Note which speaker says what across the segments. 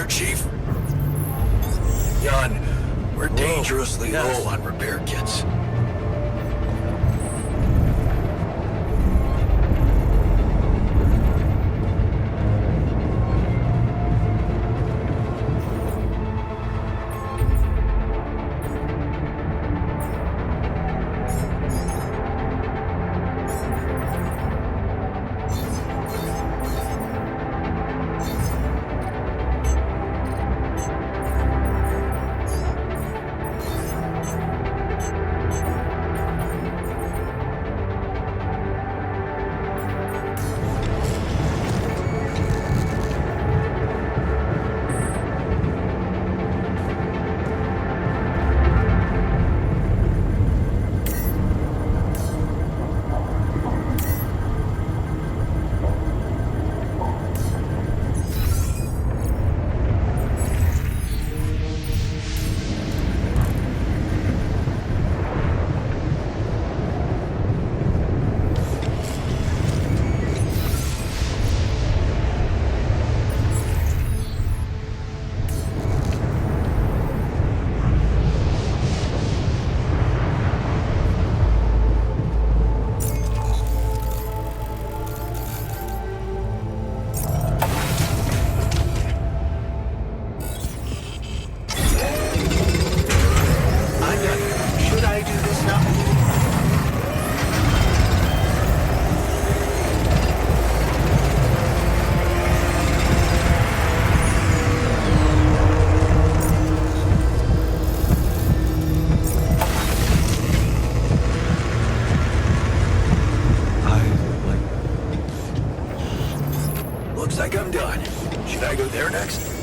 Speaker 1: there, Chief? Jan, we're dangerously low on repair kits. Looks like I'm done. Should I go there next?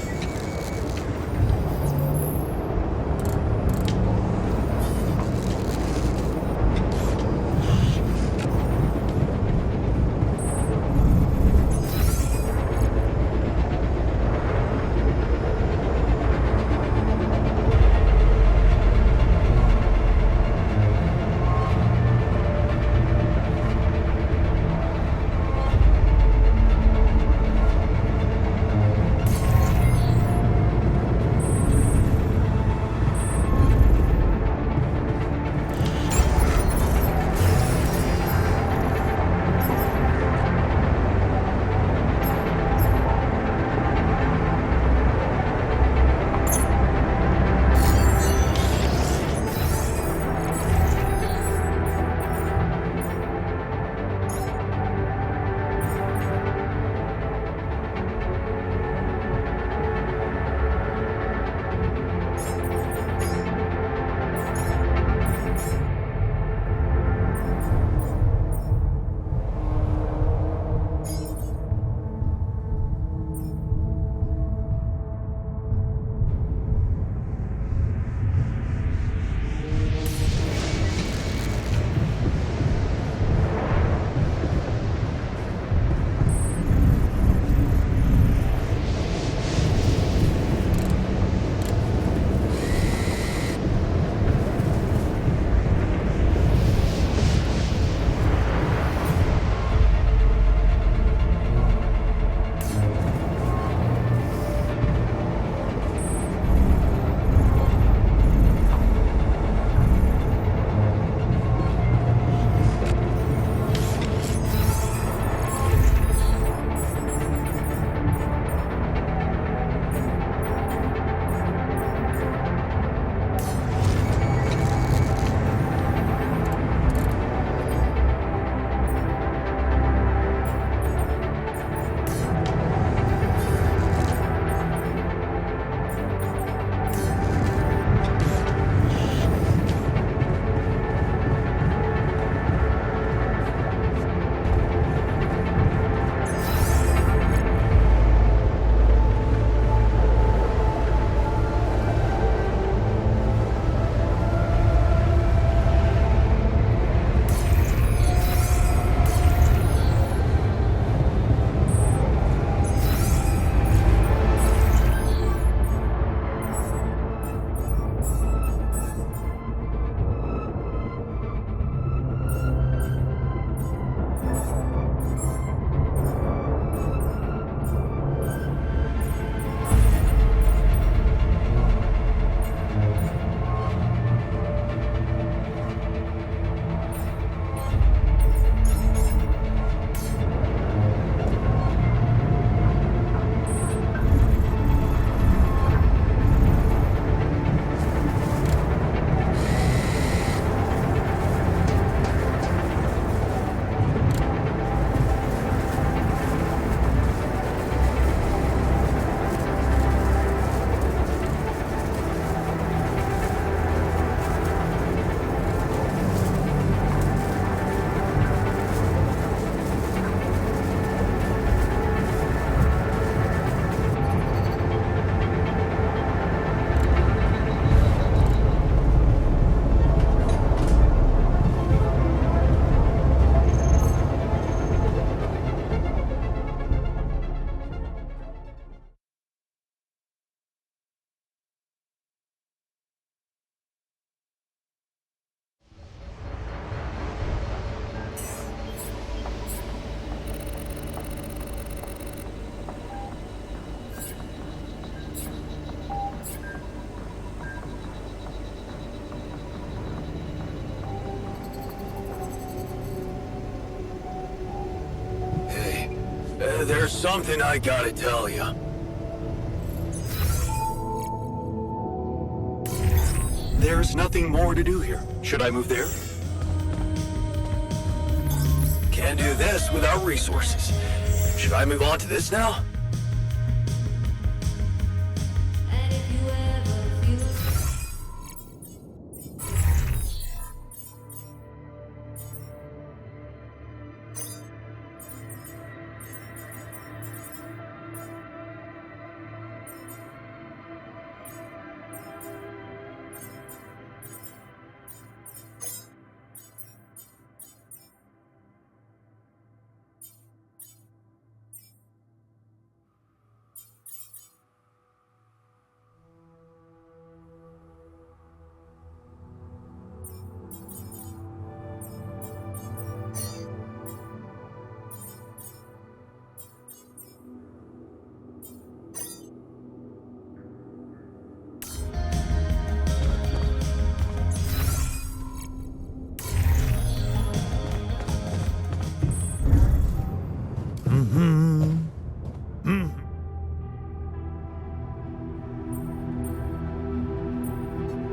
Speaker 1: There's something I gotta tell you. There's nothing more to do here. Should I move there? Can't do this without resources. Should I move on to this now?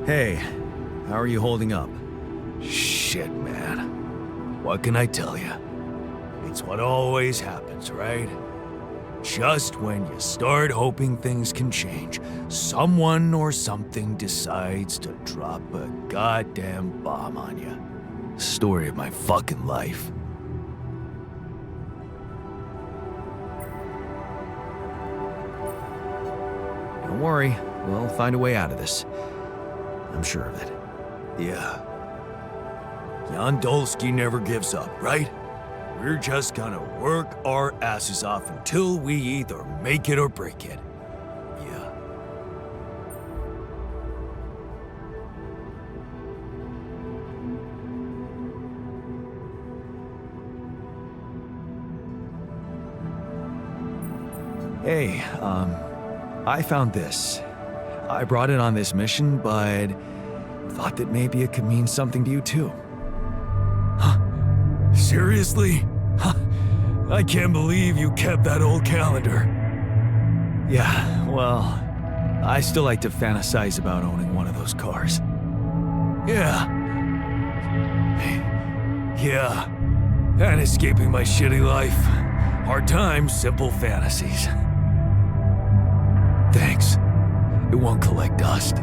Speaker 2: Hey, how are you holding up? Shit, man. What can I tell you? It's what always happens, right? Just when you start hoping things can change, someone or something decides to drop a goddamn bomb on you. Story of my fucking life. Don't worry, we'll find a way out of this. I'm sure of it. Yeah. Jan Dolski never gives up, right? We're just gonna work our asses off until we either make it or break it. Yeah. Hey, I found this. I brought it on this mission, but thought that maybe it could mean something to you too. Huh? Seriously? Huh? I can't believe you kept that old calendar. Yeah, well, I still like to fantasize about owning one of those cars. Yeah. Yeah. And escaping my shitty life. Hard times, simple fantasies. Thanks. It won't collect dust.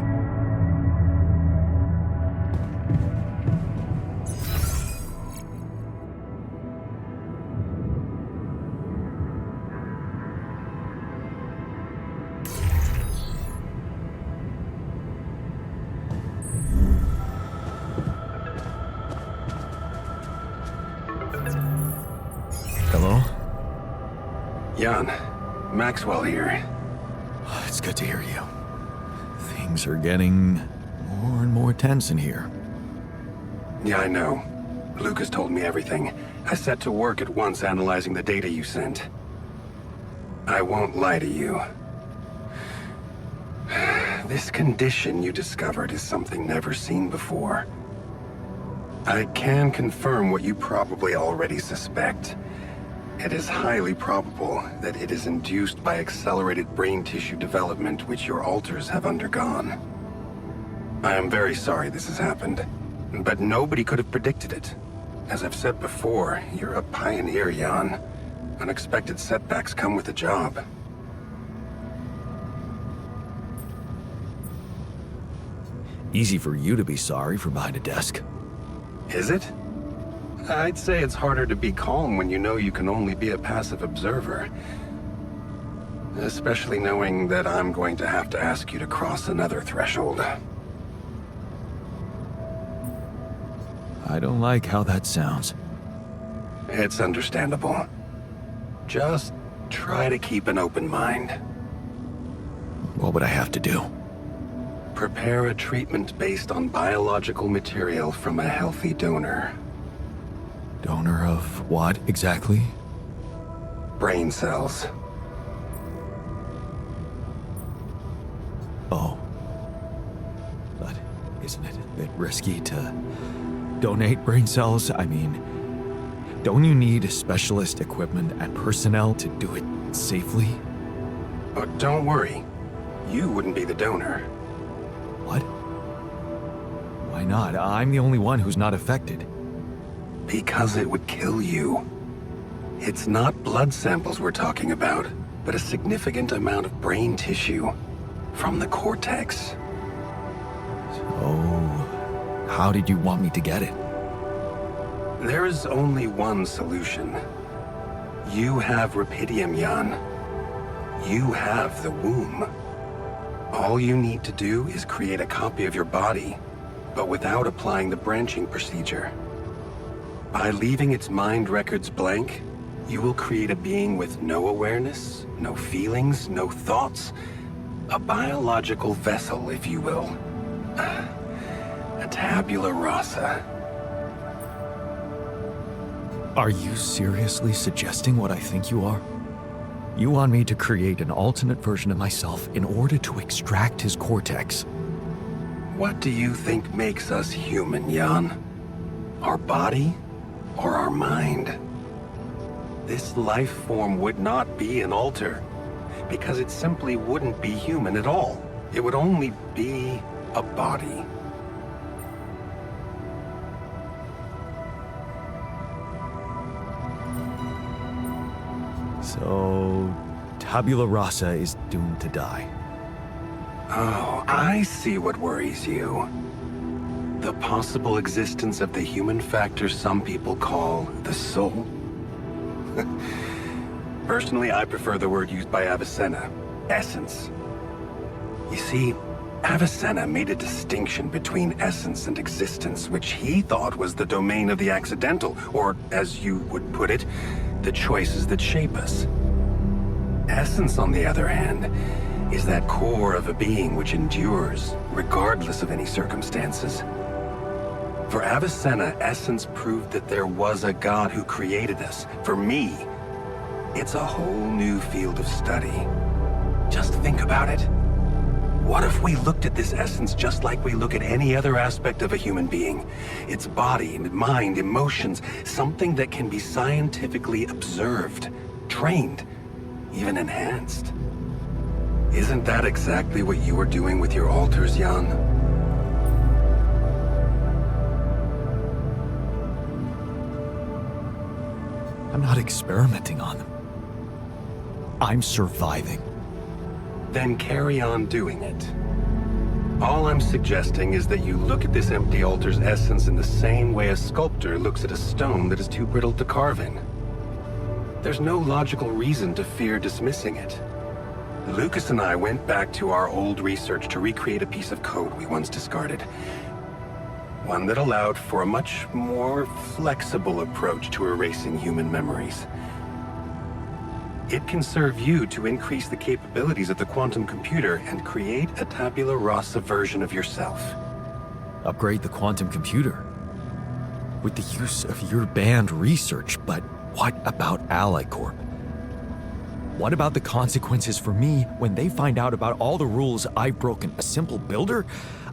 Speaker 2: Hello?
Speaker 1: Jan, Maxwell here.
Speaker 2: It's good to hear you. Things are getting more and more tense in here.
Speaker 1: Yeah, I know. Lucas told me everything. I set to work at once analyzing the data you sent. I won't lie to you. This condition you discovered is something never seen before. I can confirm what you probably already suspect. It is highly probable that it is induced by accelerated brain tissue development which your alters have undergone. I am very sorry this has happened, but nobody could have predicted it. As I've said before, you're a pioneer, Jan. Unexpected setbacks come with the job.
Speaker 2: Easy for you to be sorry from behind a desk.
Speaker 1: Is it? I'd say it's harder to be calm when you know you can only be a passive observer. Especially knowing that I'm going to have to ask you to cross another threshold.
Speaker 2: I don't like how that sounds.
Speaker 1: It's understandable. Just try to keep an open mind.
Speaker 2: What would I have to do?
Speaker 1: Prepare a treatment based on biological material from a healthy donor.
Speaker 2: Donor of what exactly?
Speaker 1: Brain cells.
Speaker 2: Oh. But isn't it a bit risky to donate brain cells? I mean, Don't you need specialist equipment and personnel to do it safely?
Speaker 1: But don't worry. You wouldn't be the donor.
Speaker 2: What? Why not? I'm the only one who's not affected.
Speaker 1: Because it would kill you. It's not blood samples we're talking about, but a significant amount of brain tissue. From the cortex.
Speaker 2: So, how did you want me to get it?
Speaker 1: There is only one solution. You have Rapidium, Jan. You have the womb. All you need to do is create a copy of your body, but without applying the branching procedure. By leaving its mind records blank, you will create a being with no awareness, no feelings, no thoughts. A biological vessel, if you will. A tabula rasa.
Speaker 2: Are you seriously suggesting what I think you are? You want me to create an alternate version of myself in order to extract his cortex?
Speaker 1: What do you think makes us human, Jan? Our body or our mind? This life form would not be an alter, because it simply wouldn't be human at all. It would only be a body.
Speaker 2: So, Tabula Rosa is doomed to die.
Speaker 1: Oh, I see what worries you. The possible existence of the human factor some people call the soul. Personally, I prefer the word used by Avicenna, essence. You see, Avicenna made a distinction between essence and existence, which he thought was the domain of the accidental, or, as you would put it, the choices that shape us. Essence, on the other hand, is that core of a being which endures, regardless of any circumstances. For Avicenna, essence proved that there was a God who created us. For me, it's a whole new field of study. Just think about it. What if we looked at this essence just like we look at any other aspect of a human being? Its body, mind, emotions, something that can be scientifically observed, trained, even enhanced. Isn't that exactly what you were doing with your alters, Jan?
Speaker 2: I'm not experimenting on them. I'm surviving.
Speaker 1: Then carry on doing it. All I'm suggesting is that you look at this empty altar's essence in the same way a sculptor looks at a stone that is too brittle to carve in. There's no logical reason to fear dismissing it. Lucas and I went back to our old research to recreate a piece of code we once discarded. One that allowed for a much more flexible approach to erasing human memories. It can serve you to increase the capabilities of the quantum computer and create a Tabula Rasa version of yourself.
Speaker 2: Upgrade the quantum computer? With the use of your banned research, but what about Ally Corp? What about the consequences for me when they find out about all the rules I've broken? A simple builder?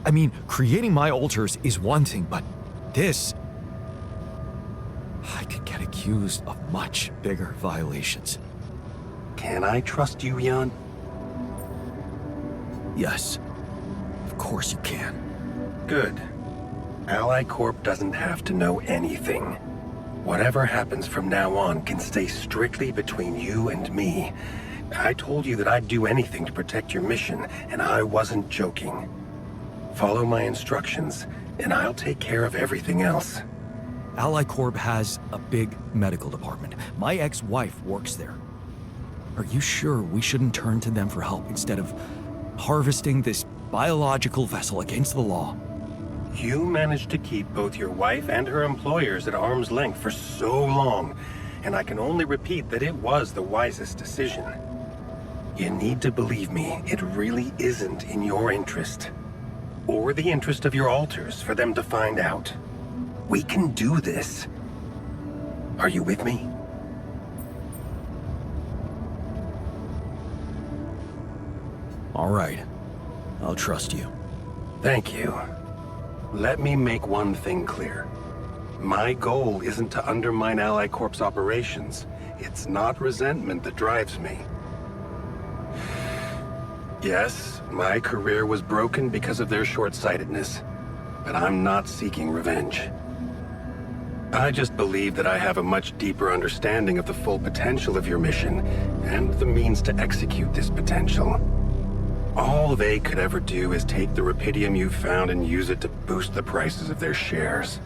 Speaker 2: I mean, creating my alters is one thing, but this... I could get accused of much bigger violations.
Speaker 1: Can I trust you, Jan?
Speaker 2: Yes, of course you can.
Speaker 1: Good. Ally Corp doesn't have to know anything. Whatever happens from now on can stay strictly between you and me. I told you that I'd do anything to protect your mission, and I wasn't joking. Follow my instructions, and I'll take care of everything else.
Speaker 2: Ally Corp has a big medical department. My ex-wife works there. Are you sure we shouldn't turn to them for help instead of harvesting this biological vessel against the law?
Speaker 1: You managed to keep both your wife and her employers at arm's length for so long, and I can only repeat that it was the wisest decision. You need to believe me, it really isn't in your interest, or the interest of your alters, for them to find out. We can do this. Are you with me?
Speaker 2: All right. I'll trust you.
Speaker 1: Thank you. Let me make one thing clear. My goal isn't to undermine Ally Corp's operations. It's not resentment that drives me. Yes, my career was broken because of their short-sightedness, but I'm not seeking revenge. I just believe that I have a much deeper understanding of the full potential of your mission, and the means to execute this potential. All they could ever do is take the Rapidium you found and use it to boost the prices of their shares.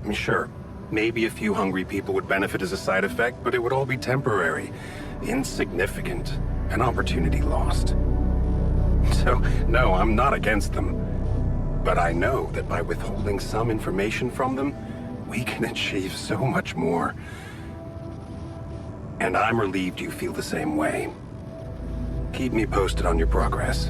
Speaker 1: I mean, sure, maybe a few hungry people would benefit as a side effect, but it would all be temporary, insignificant, an opportunity lost. So, no, I'm not against them. But I know that by withholding some information from them, we can achieve so much more. And I'm relieved you feel the same way. Keep me posted on your progress.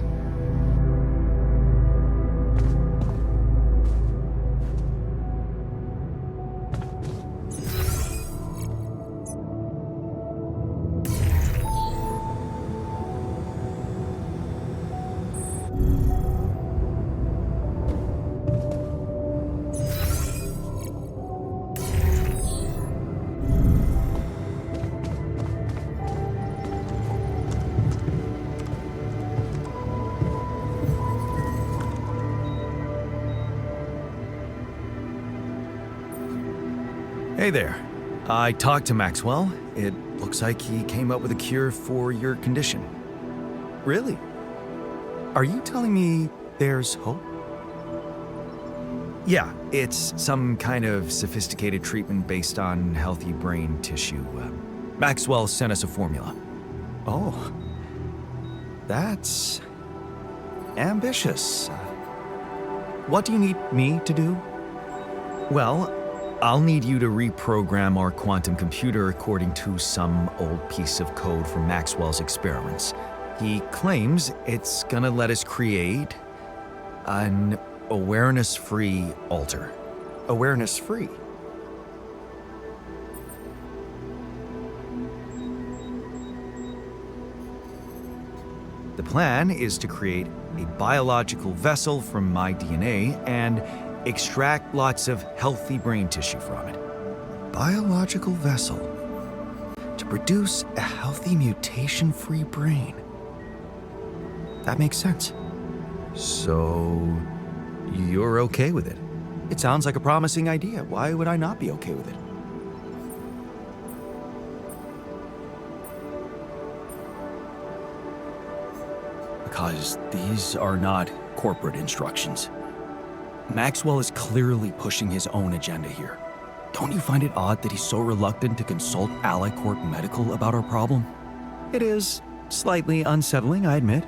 Speaker 2: Hey there. I talked to Maxwell. It looks like he came up with a cure for your condition. Really? Are you telling me there's hope? Yeah, it's some kind of sophisticated treatment based on healthy brain tissue. Maxwell sent us a formula. Oh. That's ambitious. What do you need me to do? Well, I'll need you to reprogram our quantum computer according to some old piece of code from Maxwell's experiments. He claims it's gonna let us create an awareness-free alter. Awareness-free? The plan is to create a biological vessel from my DNA and extract lots of healthy brain tissue from it. Biological vessel to produce a healthy mutation-free brain. That makes sense. So, you're okay with it? It sounds like a promising idea. Why would I not be okay with it? Because these are not corporate instructions. Maxwell is clearly pushing his own agenda here. Don't you find it odd that he's so reluctant to consult Ally Corp Medical about our problem? It is slightly unsettling, I admit.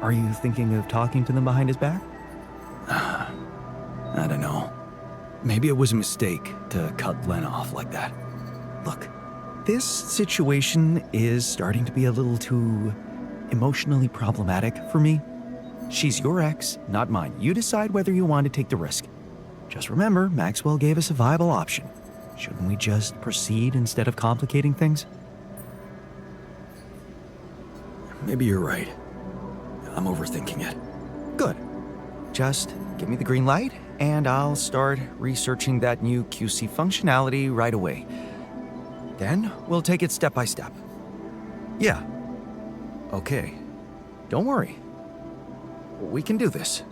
Speaker 2: Are you thinking of talking to them behind his back? I don't know. Maybe it was a mistake to cut Lena off like that. Look, this situation is starting to be a little too emotionally problematic for me. She's your ex, not mine. You decide whether you want to take the risk. Just remember, Maxwell gave us a viable option. Shouldn't we just proceed instead of complicating things? Maybe you're right. I'm overthinking it. Good. Just give me the green light, and I'll start researching that new QC functionality right away. Then we'll take it step by step. Yeah. Okay. Don't worry. We can do this.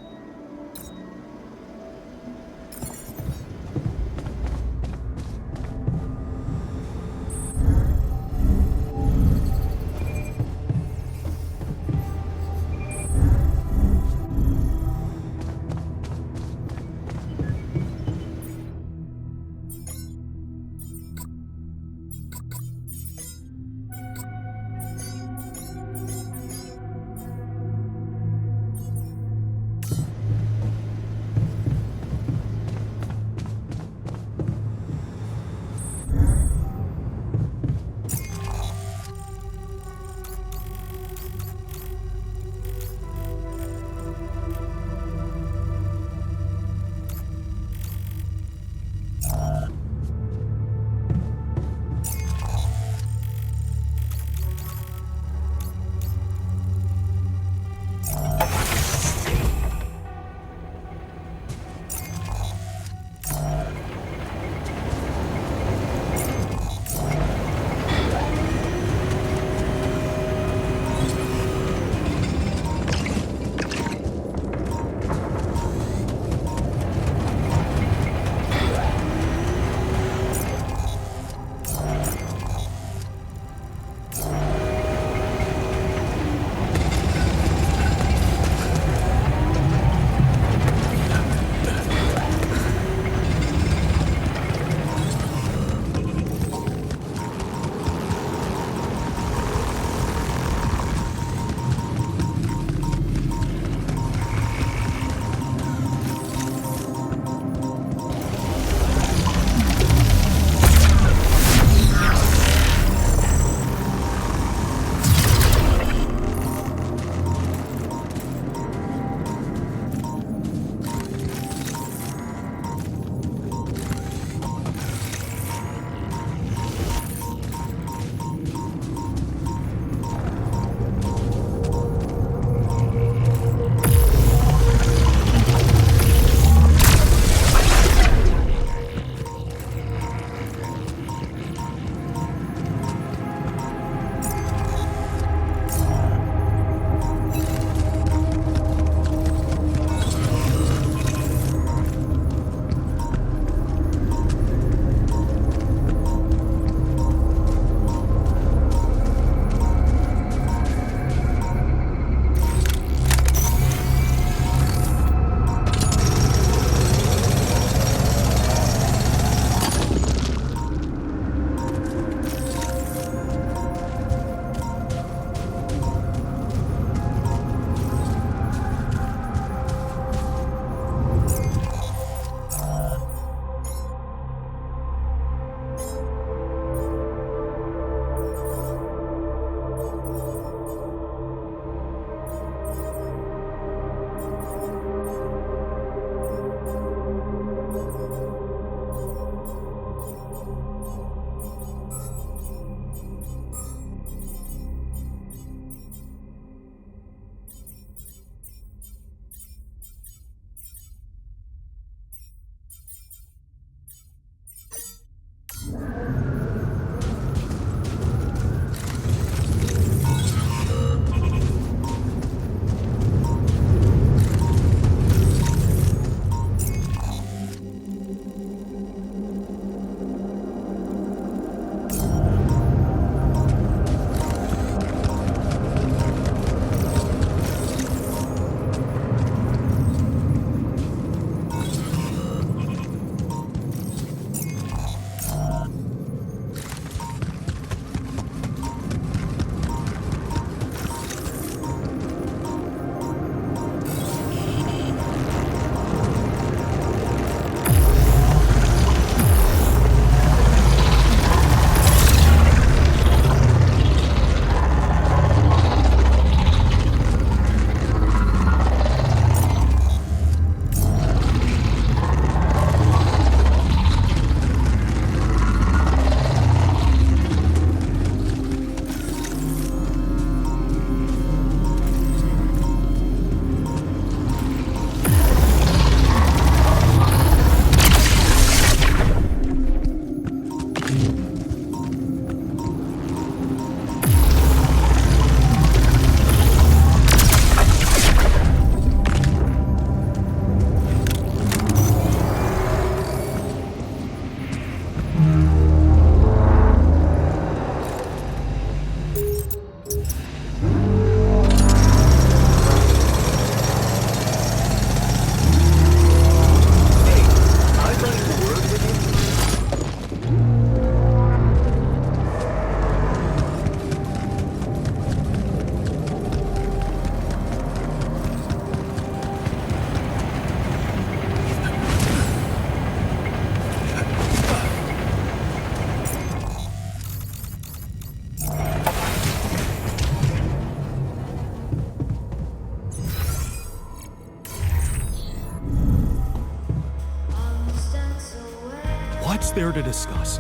Speaker 2: there to discuss?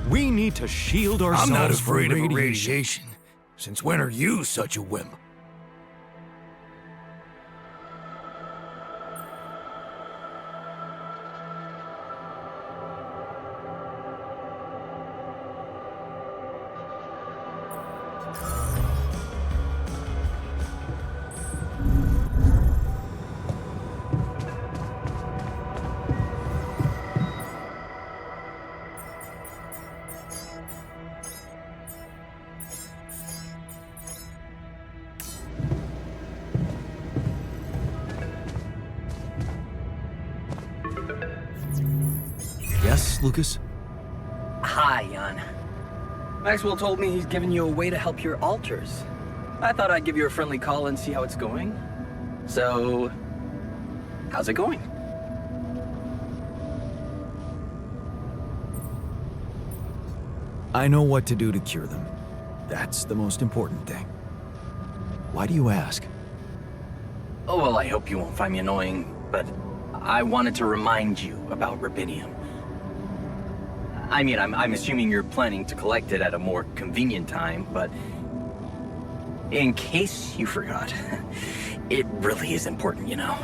Speaker 2: We need to shield ourselves
Speaker 3: I'm not
Speaker 2: from
Speaker 3: afraid of
Speaker 2: radiation.
Speaker 3: radiation. Since when are you such a wimp?
Speaker 2: Yes, Lucas?
Speaker 4: Hi, Jan. Maxwell told me he's giving you a way to help your alters. I thought I'd give you a friendly call and see how it's going. So, how's it going?
Speaker 2: I know what to do to cure them. That's the most important thing. Why do you ask?
Speaker 4: Oh, well, I hope you won't find me annoying, but I wanted to remind you about Rapidium. I mean, I'm assuming you're planning to collect it at a more convenient time, but in case you forgot, it really is important, you know.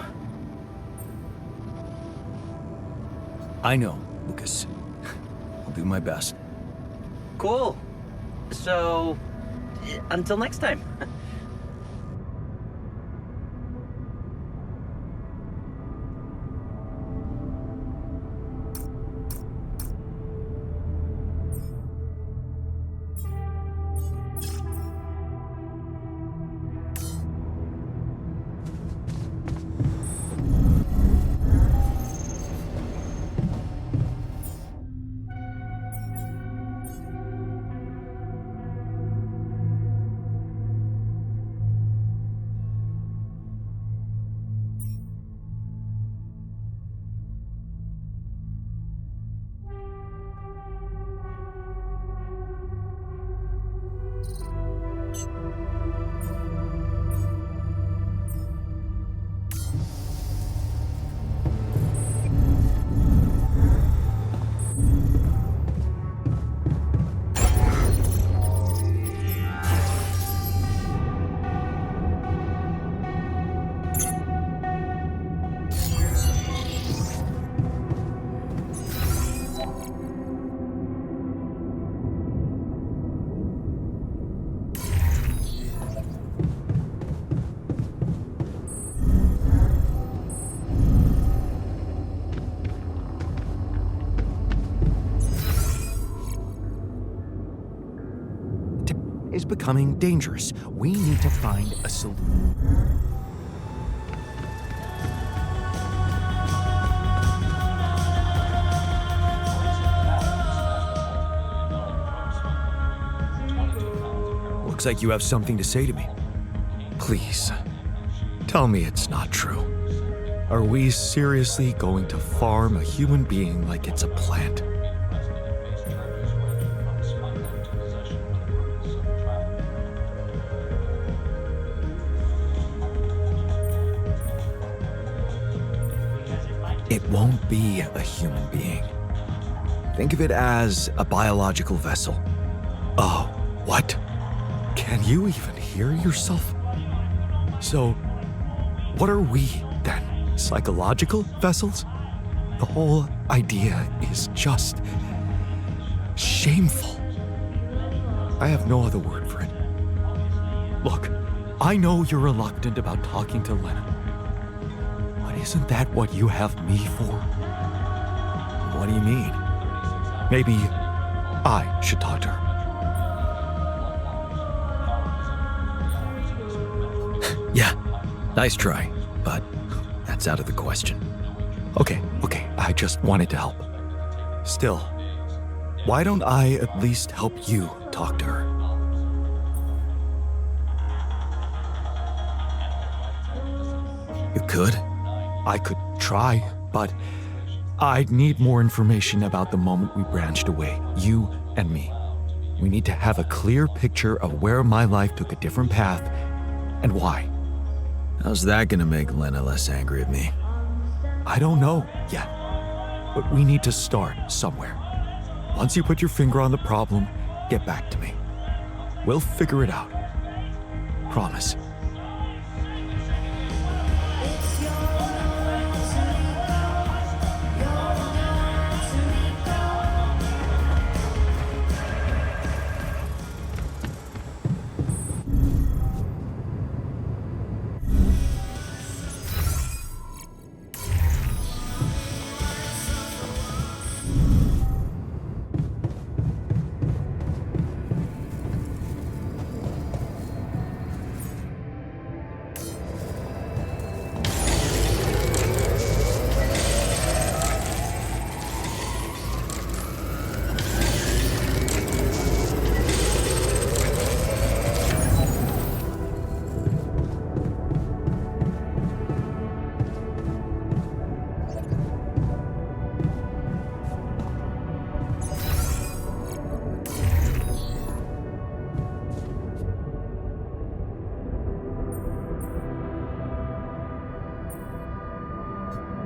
Speaker 2: I know, Lucas. I'll do my best.
Speaker 4: Cool. So, until next time.
Speaker 2: Is becoming dangerous. We need to find a solution. Looks like you have something to say to me. Please, tell me it's not true. Are we seriously going to farm a human being like it's a plant? It won't be a human being. Think of it as a biological vessel. Oh, what? Can you even hear yourself? So, what are we then? Psychological vessels? The whole idea is just shameful. I have no other word for it. Look, I know you're reluctant about talking to Lena. But isn't that what you have me for? What do you mean? Maybe I should talk to her. Yeah, nice try, but that's out of the question. Okay, I just wanted to help. Still, why don't I at least help you talk to her? You could? I could try, but I'd need more information about the moment we branched away, you and me. We need to have a clear picture of where my life took a different path and why. How's that gonna make Lena less angry at me? I don't know yet, but we need to start somewhere. Once you put your finger on the problem, get back to me. We'll figure it out. Promise.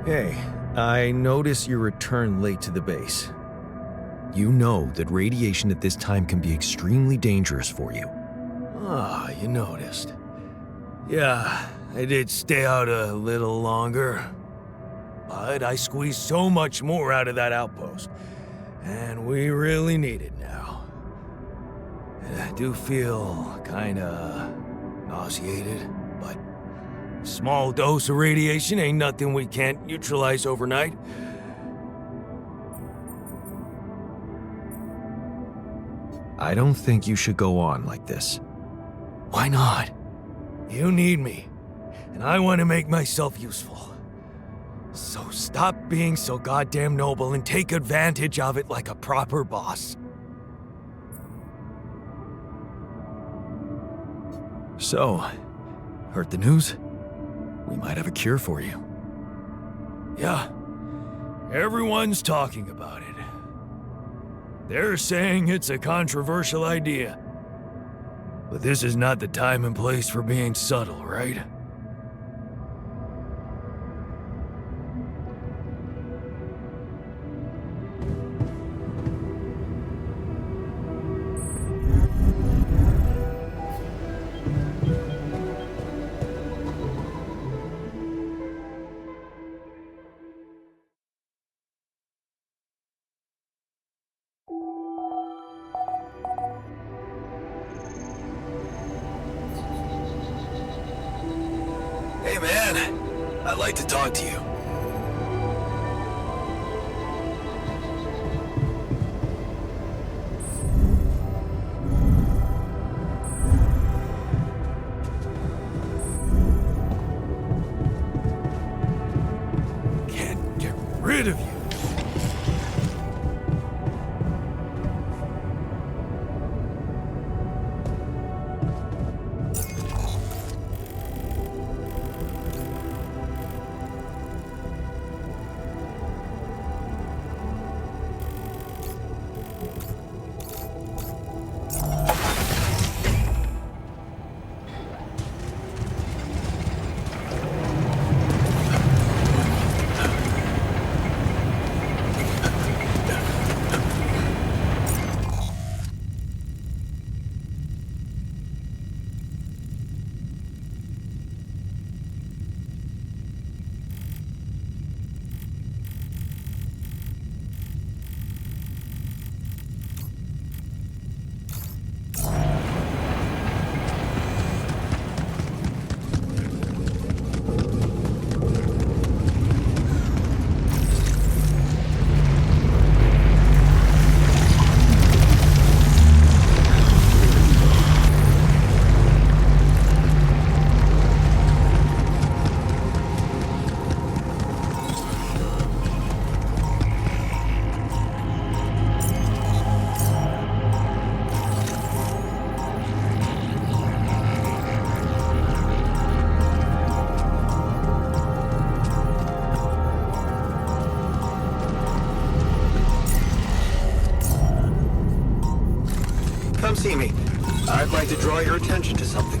Speaker 2: Hey, I notice you returned late to the base. You know that radiation at this time can be extremely dangerous for you.
Speaker 3: Ah, you noticed. Yeah, I did stay out a little longer. But I squeezed so much more out of that outpost. And we really need it now. And I do feel kinda nauseated, but small dose of radiation ain't nothing we can't neutralize overnight.
Speaker 2: I don't think you should go on like this.
Speaker 3: Why not? You need me, and I want to make myself useful. So stop being so goddamn noble and take advantage of it like a proper boss.
Speaker 2: So, heard the news? We might have a cure for you.
Speaker 3: Yeah, everyone's talking about it. They're saying it's a controversial idea. But this is not the time and place for being subtle, right?
Speaker 2: Hey man, I'd like to talk to you.
Speaker 3: Can't get rid of you.
Speaker 1: Come see me. I'd like to draw your attention to something.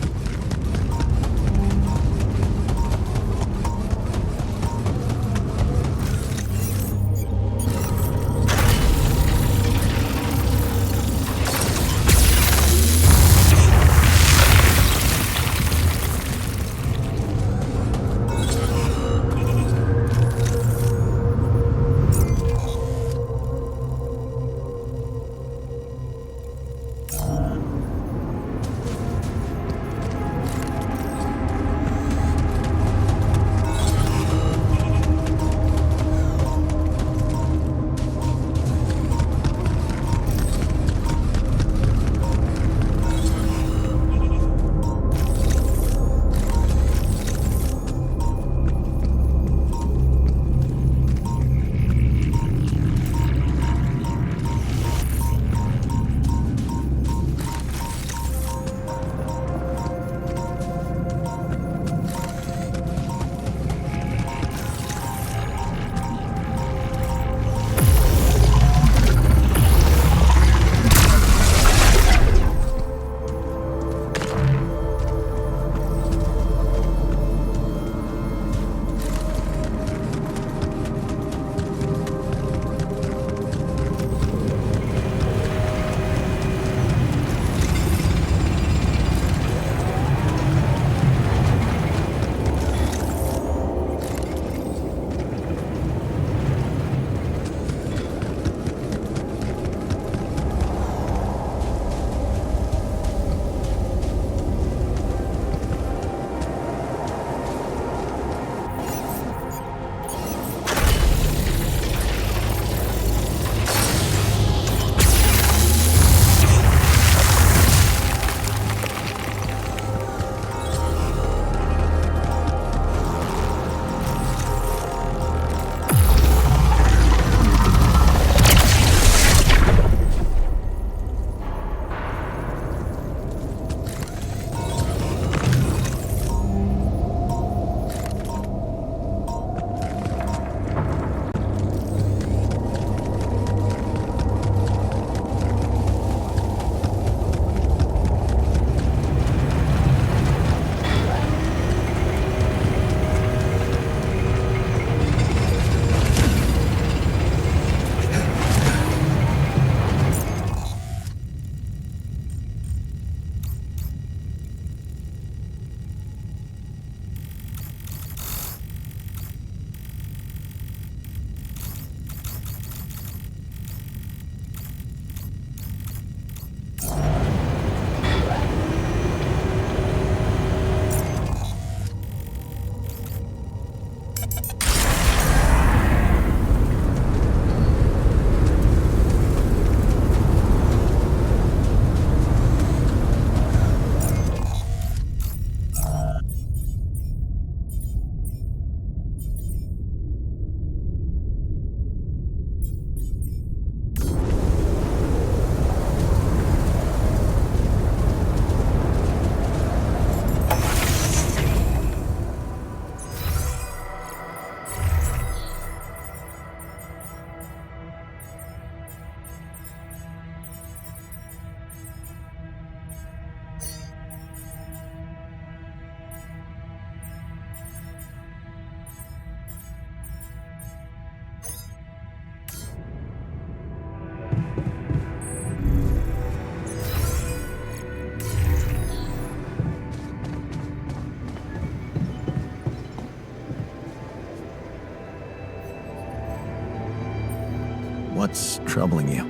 Speaker 2: What's troubling you?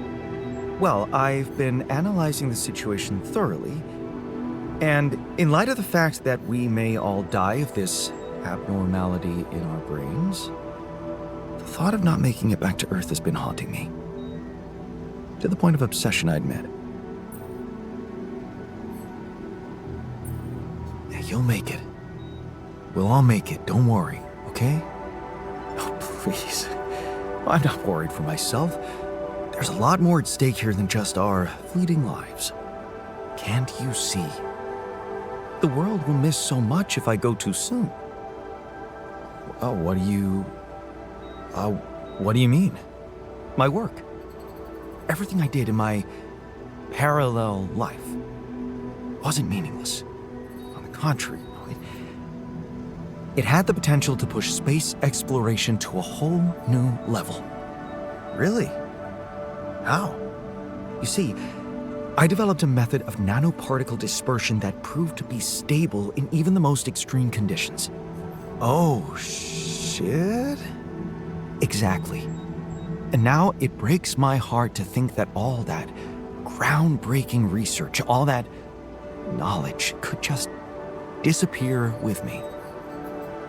Speaker 2: Well, I've been analyzing the situation thoroughly, and in light of the fact that we may all die of this abnormality in our brains, the thought of not making it back to Earth has been haunting me. To the point of obsession, I admit. Yeah, you'll make it. We'll all make it, don't worry, okay? Oh, please. I'm not worried for myself. There's a lot more at stake here than just our fleeting lives. Can't you see? The world will miss so much if I go too soon. Oh, what do you mean? My work. Everything I did in my parallel life wasn't meaningless. On the contrary, it had the potential to push space exploration to a whole new level. Really? How? You see, I developed a method of nanoparticle dispersion that proved to be stable in even the most extreme conditions. Oh, shit? Exactly. And now it breaks my heart to think that all that groundbreaking research, all that knowledge could just disappear with me,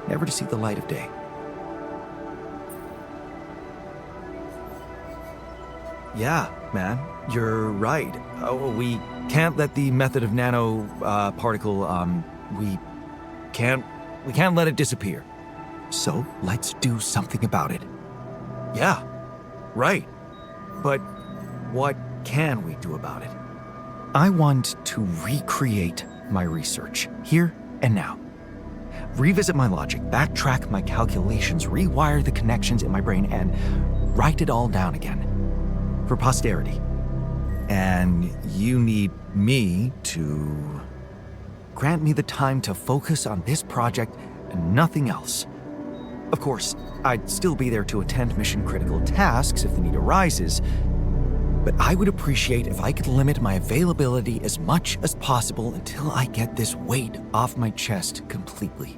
Speaker 2: never to see the light of day. Yeah, man, you're right. We can't let the method of nanoparticle, we can't let it disappear. So let's do something about it. Yeah, right. But what can we do about it? I want to recreate my research, here and now. Revisit my logic, backtrack my calculations, rewire the connections in my brain, and write it all down again. For posterity. And you need me to grant me the time to focus on this project and nothing else. Of course, I'd still be there to attend mission-critical tasks if the need arises, but I would appreciate if I could limit my availability as much as possible until I get this weight off my chest completely.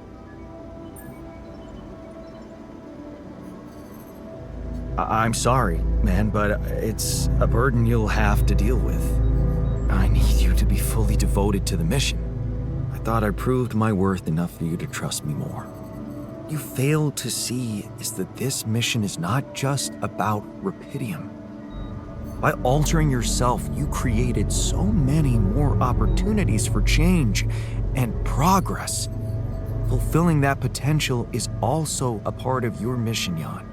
Speaker 2: I'm sorry, man, but it's a burden you'll have to deal with. I need you to be fully devoted to the mission. I thought I proved my worth enough for you to trust me more. You fail to see is that this mission is not just about Rapidium. By altering yourself, you created so many more opportunities for change and progress. Fulfilling that potential is also a part of your mission, Jan.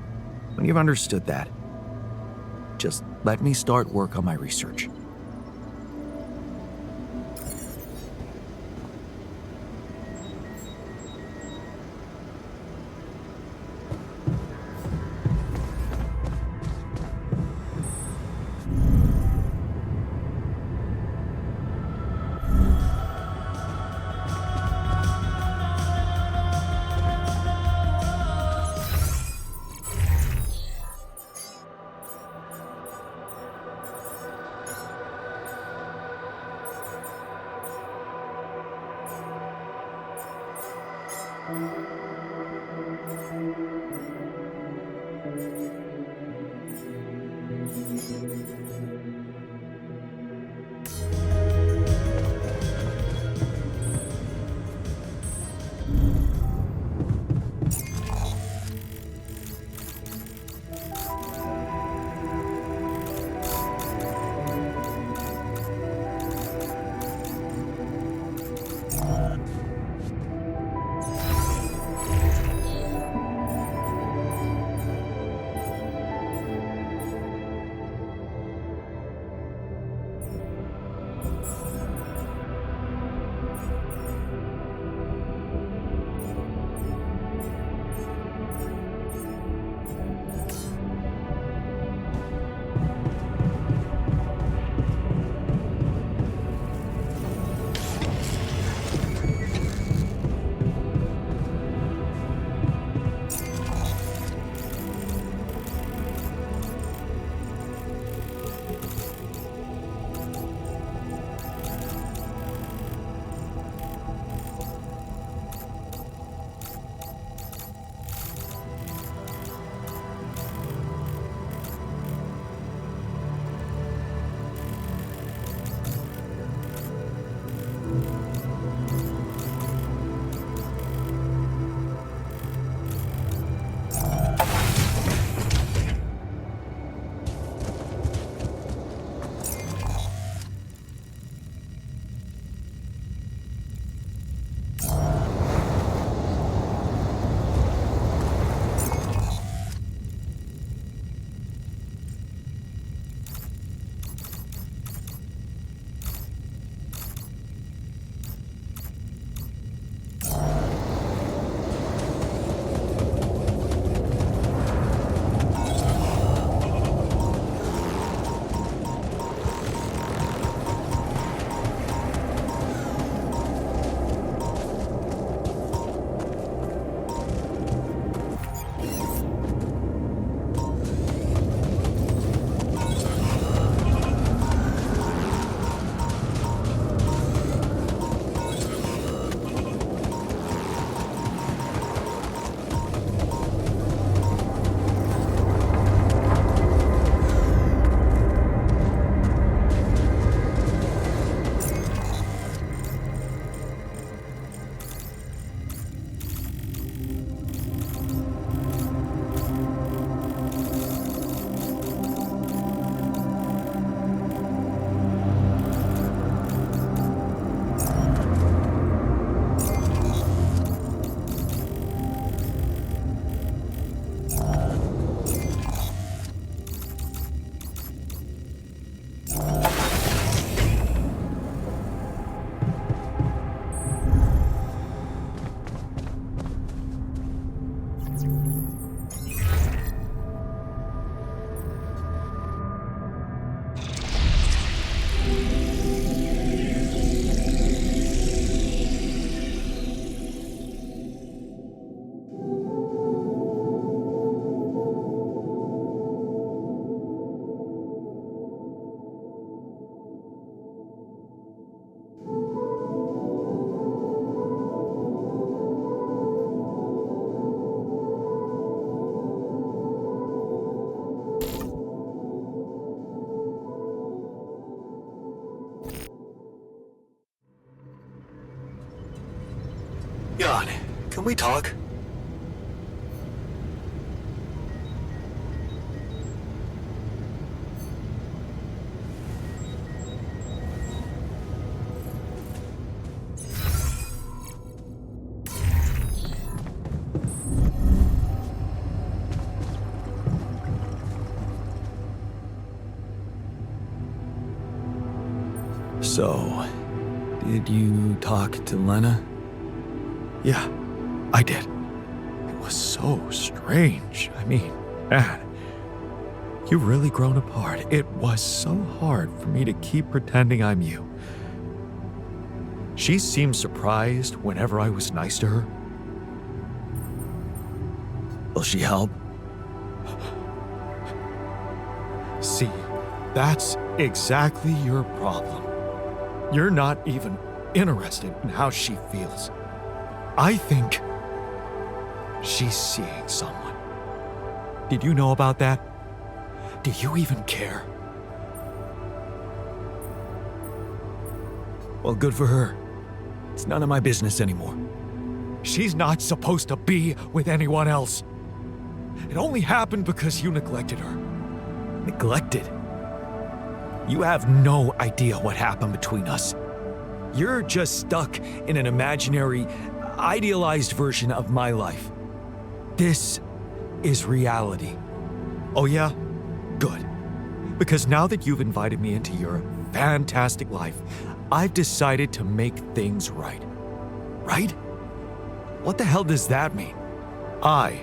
Speaker 2: When you've understood that, just let me start work on my research. Can we talk? So, did you talk to Lena? Yeah, I did. It was so strange. I mean, man, you've really grown apart. It was so hard for me to keep pretending I'm you. She seemed surprised whenever I was nice to her. Will she help? See, that's exactly your problem. You're not even interested in how she feels. I think she's seeing someone. Did you know about that? Do you even care? Well, good for her. It's none of my business anymore. She's not supposed to be with anyone else. It only happened because you neglected her. Neglected? You have no idea what happened between us. You're just stuck in an imaginary, idealized version of my life. This is reality. Oh yeah? Good. Because now that you've invited me into your fantastic life, I've decided to make things right. Right? What the hell does that mean? I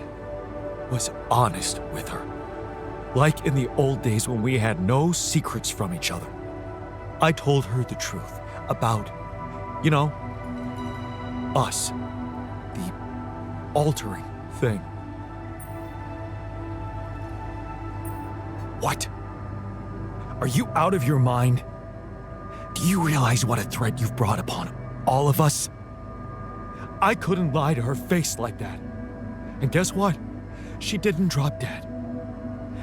Speaker 2: was honest with her. Like in the old days when we had no secrets from each other. I told her the truth about, you know, us. The altering thing. What? Are you out of your mind? Do you realize what a threat you've brought upon all of us? I couldn't lie to her face like that. And guess what? She didn't drop dead.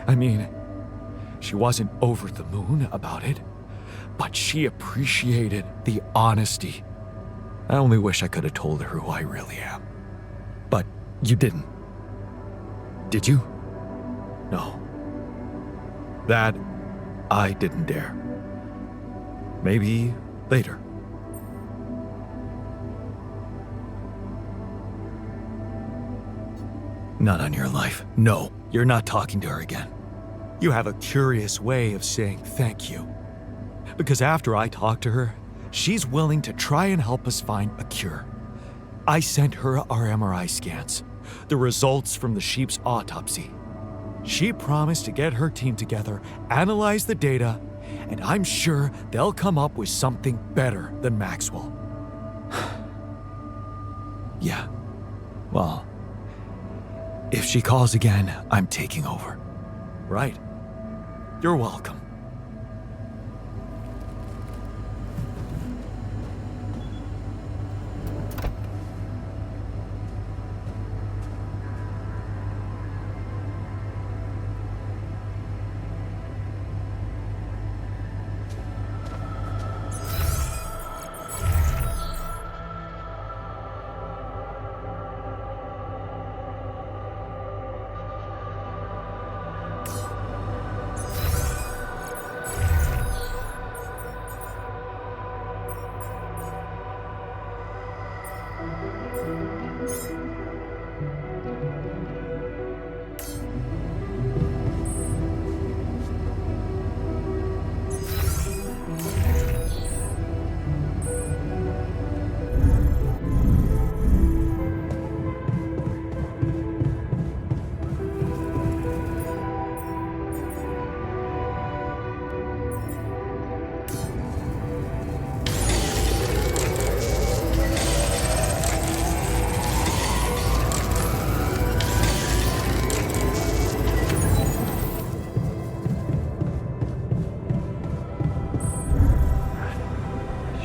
Speaker 2: I mean, she wasn't over the moon about it, but she appreciated the honesty. I only wish I could have told her who I really am. But you didn't. Did you? No. That I didn't dare. Maybe later. Not on your life. No, you're not talking to her again. You have a curious way of saying thank you. Because after I talked to her, she's willing to try and help us find a cure. I sent her our MRI scans, the results from the sheep's autopsy. She promised to get her team together, analyze the data, and I'm sure they'll come up with something better than Maxwell. Yeah, well, if she calls again, I'm taking over. Right? You're welcome.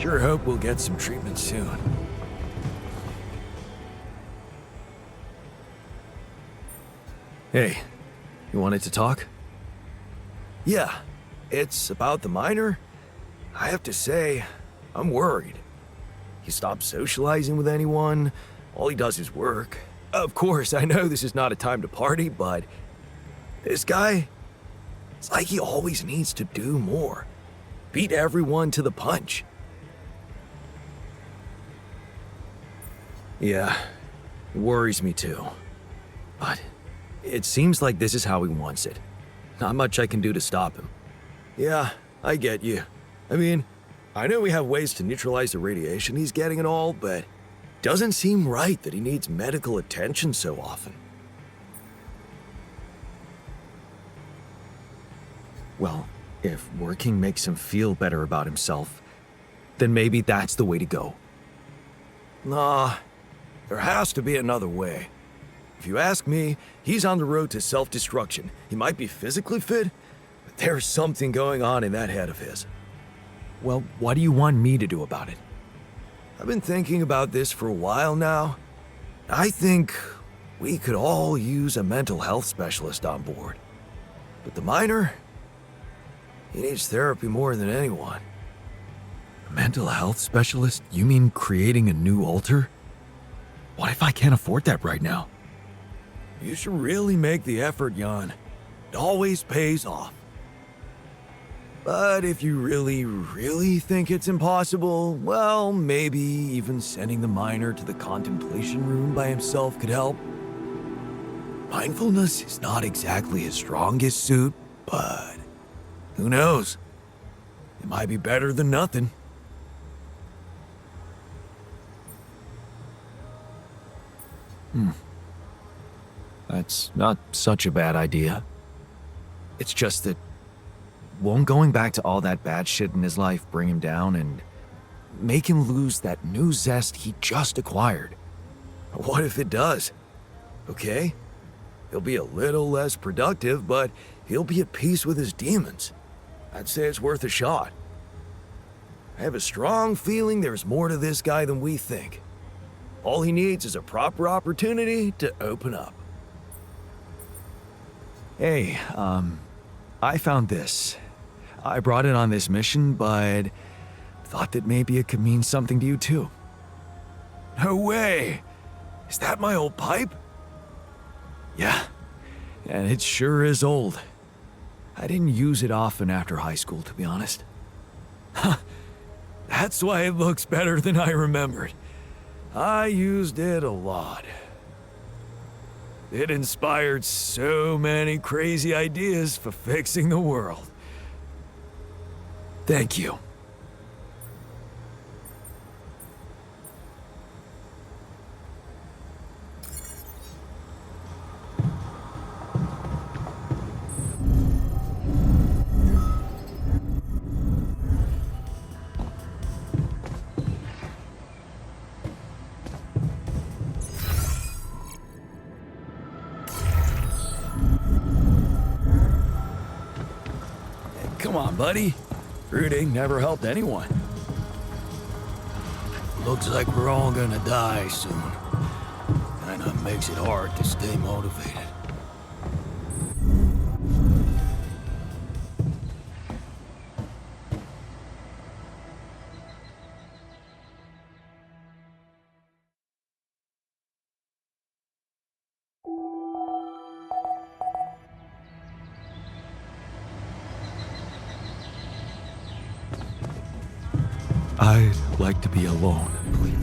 Speaker 2: Sure hope we'll get some treatment soon. Hey, you wanted to talk? Yeah, it's about the miner. I have to say, I'm worried. He stopped socializing with anyone,
Speaker 3: All he does is work. Of course, I know this is not a time to party, but this guy, it's like he always needs to do more. Beat everyone to the punch. Yeah, it worries me too. But it seems like this is how he wants it. Not much I can do to stop him. Yeah, I get you. I mean, I know we have ways to neutralize the radiation he's getting and all, but doesn't seem right that he needs medical attention so often.
Speaker 2: Well, if working makes him feel better about himself, then maybe that's the way to go.
Speaker 3: Nah, there has to be another way. If you ask me, he's on the road to self-destruction. He might be physically fit, but there's something going on in that head of his.
Speaker 2: Well, what do you want me to do about it?
Speaker 3: I've been thinking about this for a while now. I think we could all use a mental health specialist on board. But the miner, he needs therapy more than anyone.
Speaker 2: A mental health specialist? You mean creating a new altar? What if I can't afford that right now?
Speaker 3: You should really make the effort, Jan. It always pays off. But if you really think it's impossible, well, maybe even sending the miner to the contemplation room by himself could help. Mindfulness is not exactly his strongest suit, but who knows? It might be better than nothing.
Speaker 2: That's not such a bad idea. It's just that won't going back to all that bad shit in his life bring him down and make him lose that new zest he just acquired?
Speaker 3: What if it does? Okay? He'll be a little less productive, but he'll be at peace with his demons. I'd say it's worth a shot. I have a strong feeling there's more to this guy than we think. All he needs is a proper opportunity to open up.
Speaker 2: Hey, I found this. I brought it on this mission, but thought that maybe it could mean something to you too.
Speaker 3: No way! Is that my old pipe?
Speaker 2: Yeah, and it sure is old. I didn't use it often after high school, to be honest.
Speaker 3: That's why it looks better than I remembered. I used it a lot. It inspired so many crazy ideas for fixing the world.
Speaker 2: Thank you.
Speaker 3: Come on, buddy. Rooting never helped anyone. Looks like we're all gonna die soon. Kinda makes it hard to stay motivated.
Speaker 2: I'd like to be alone, please.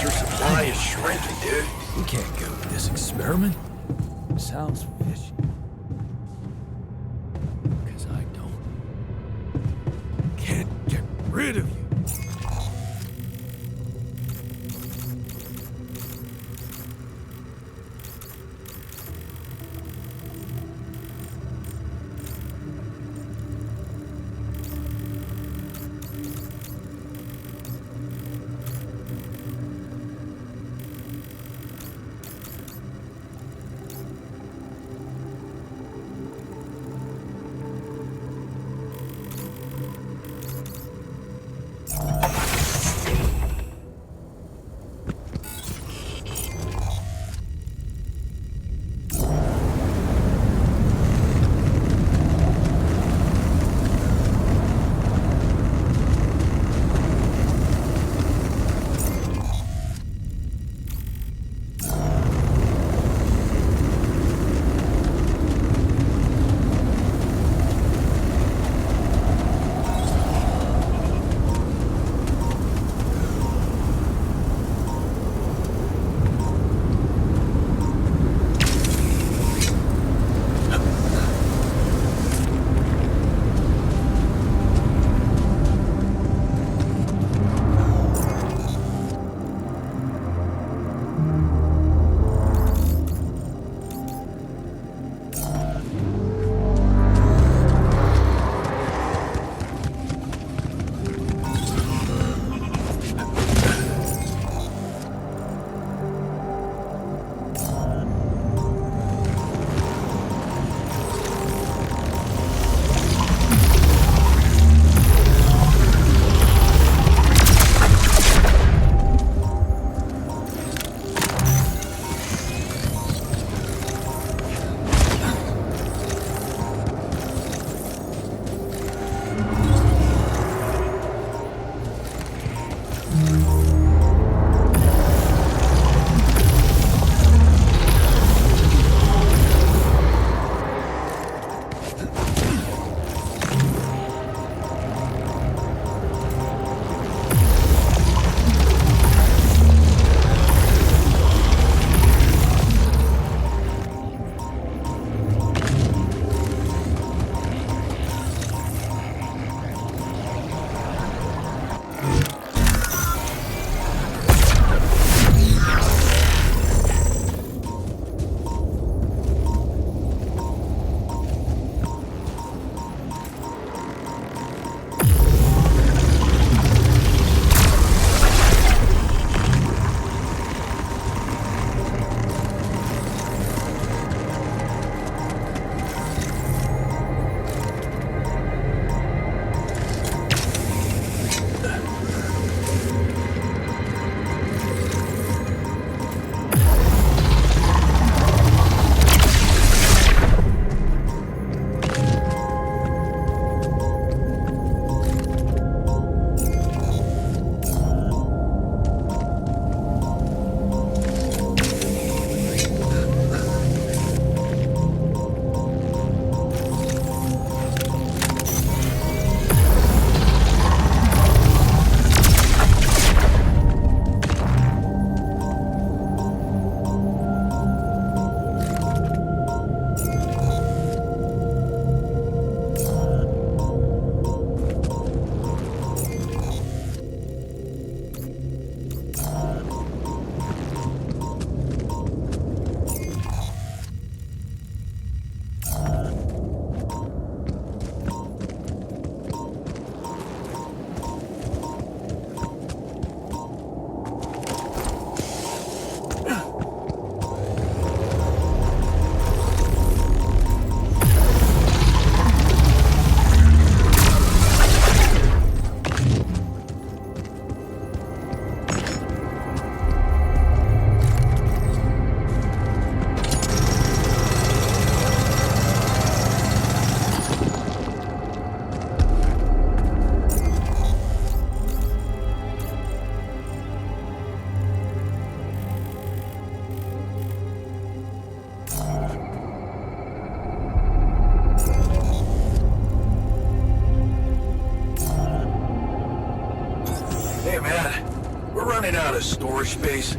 Speaker 3: Your supply is shrinking, dude. We can't go with this experiment. Sounds fishy. Because I can't rid of you.
Speaker 5: running out of storage space.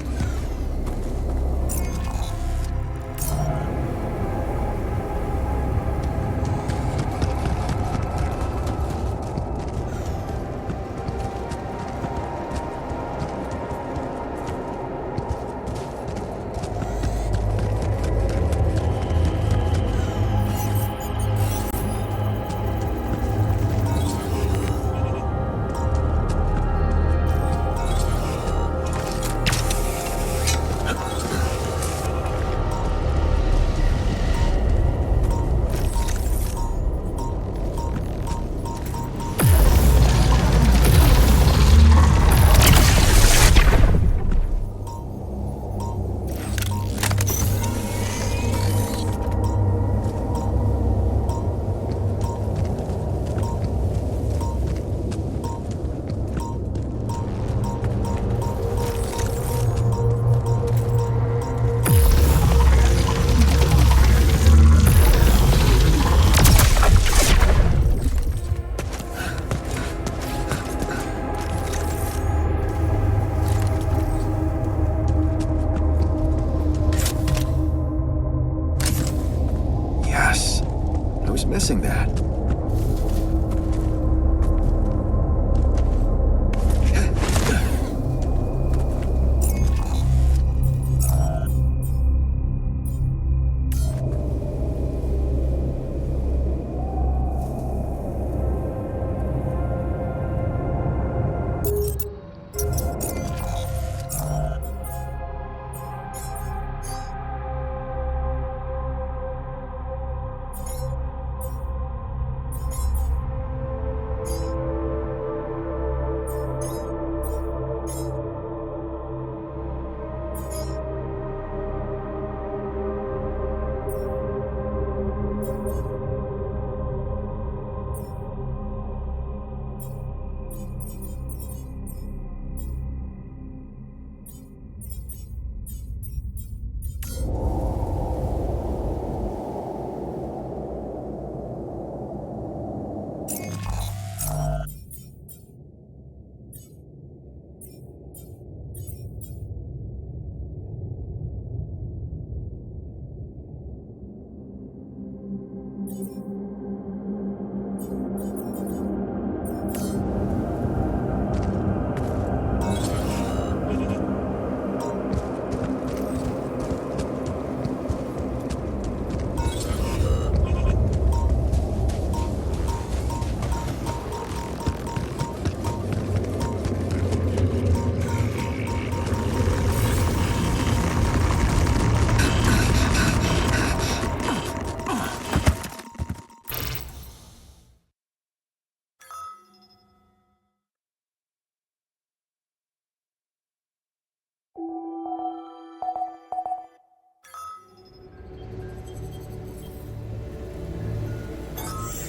Speaker 2: guessing that.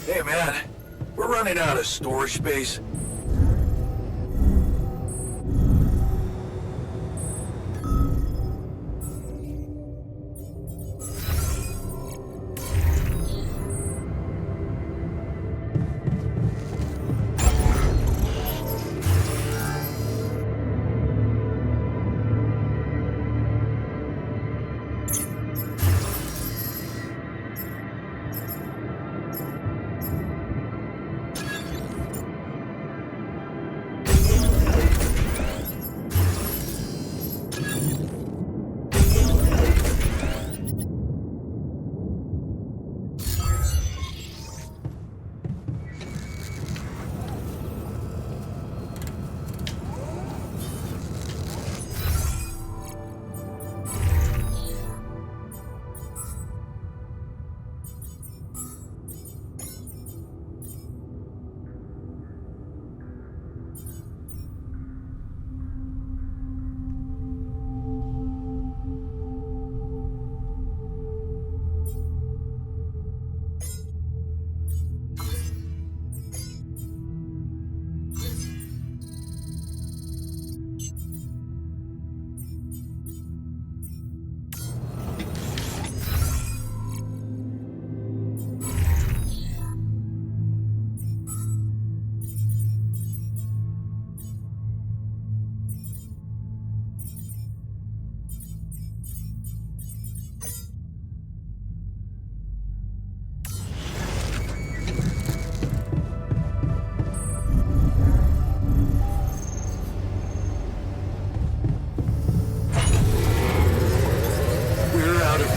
Speaker 5: Hey, man. We're running out of storage space.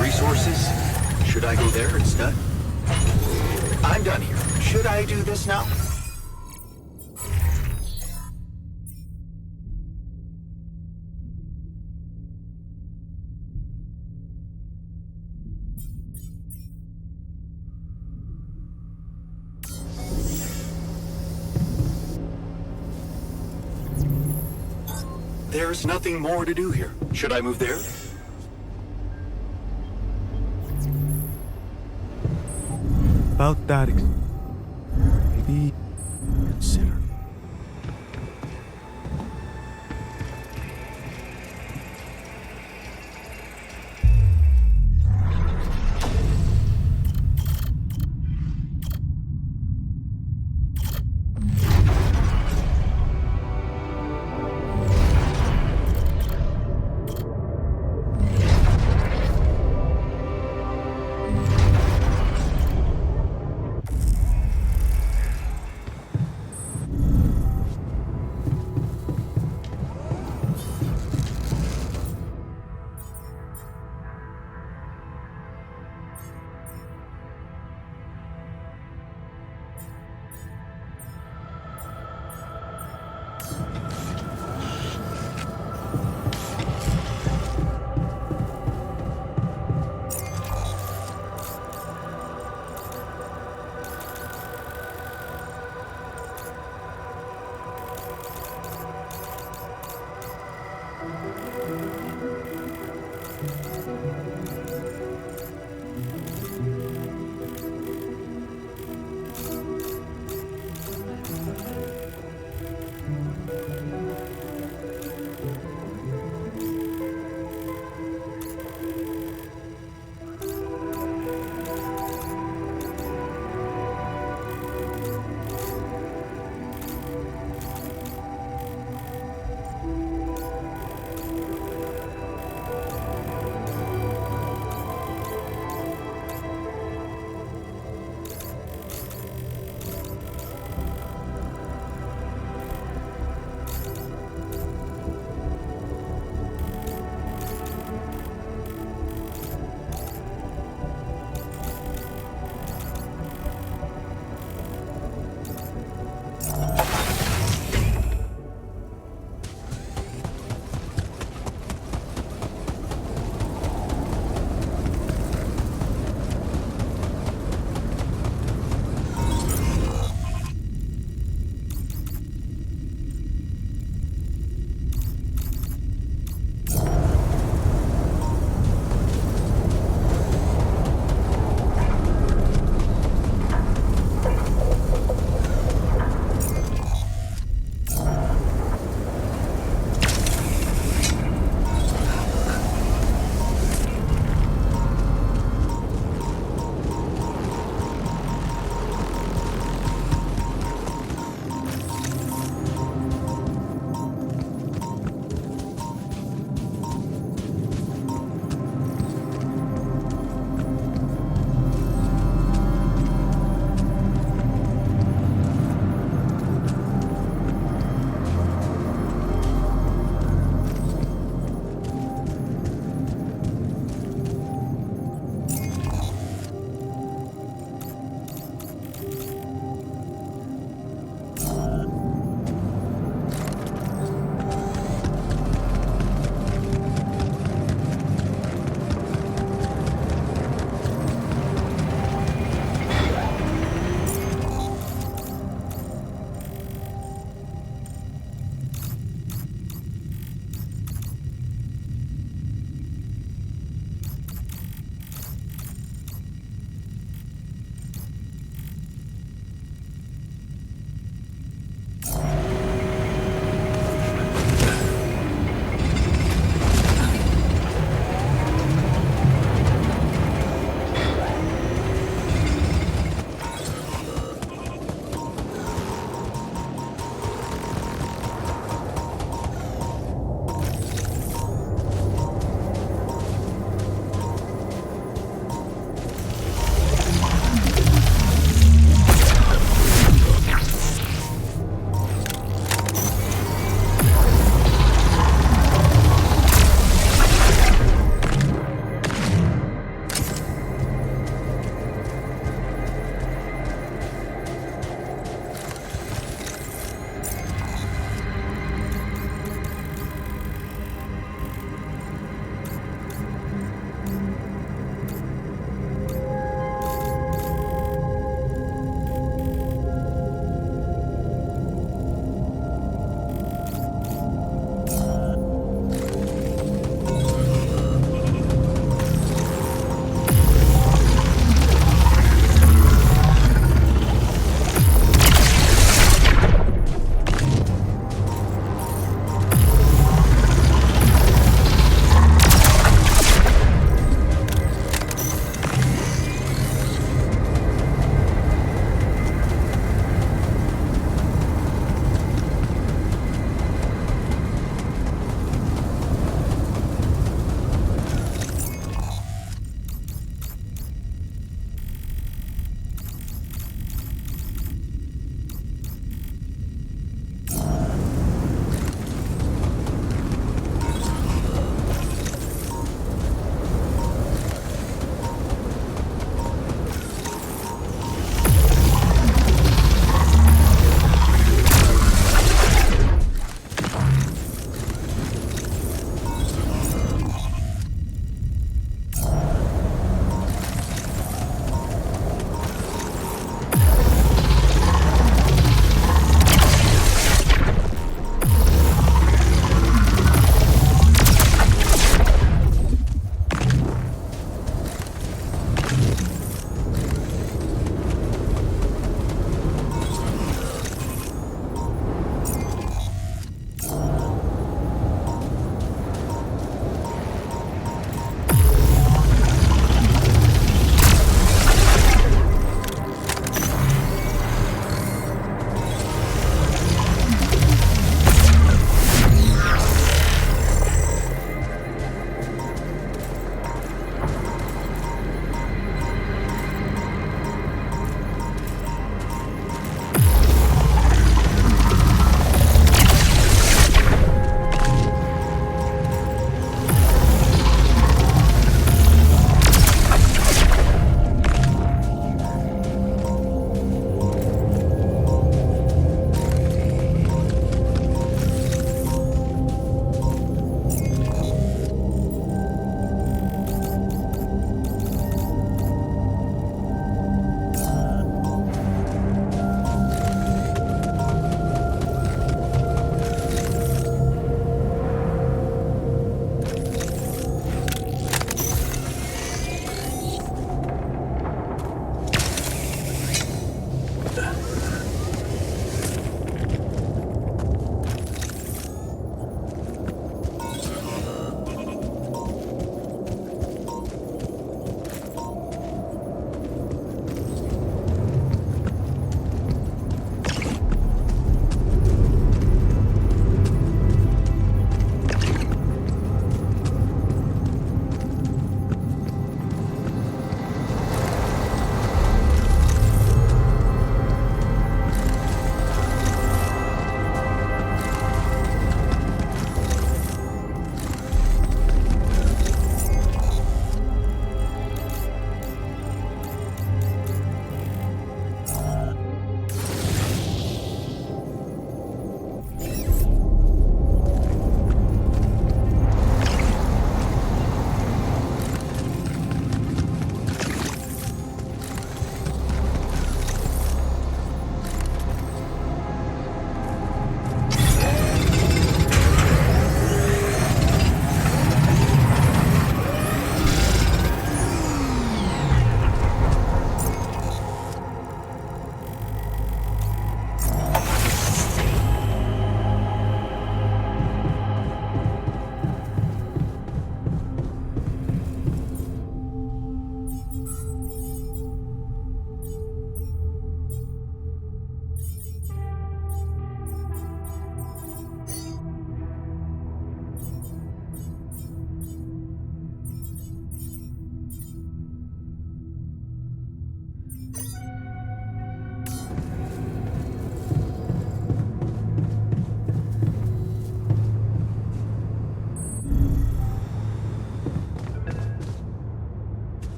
Speaker 6: Resources? Should I go there instead? I'm done here. Should I do this now? There's nothing more to do here. Should I move there?
Speaker 2: About that, maybe consider.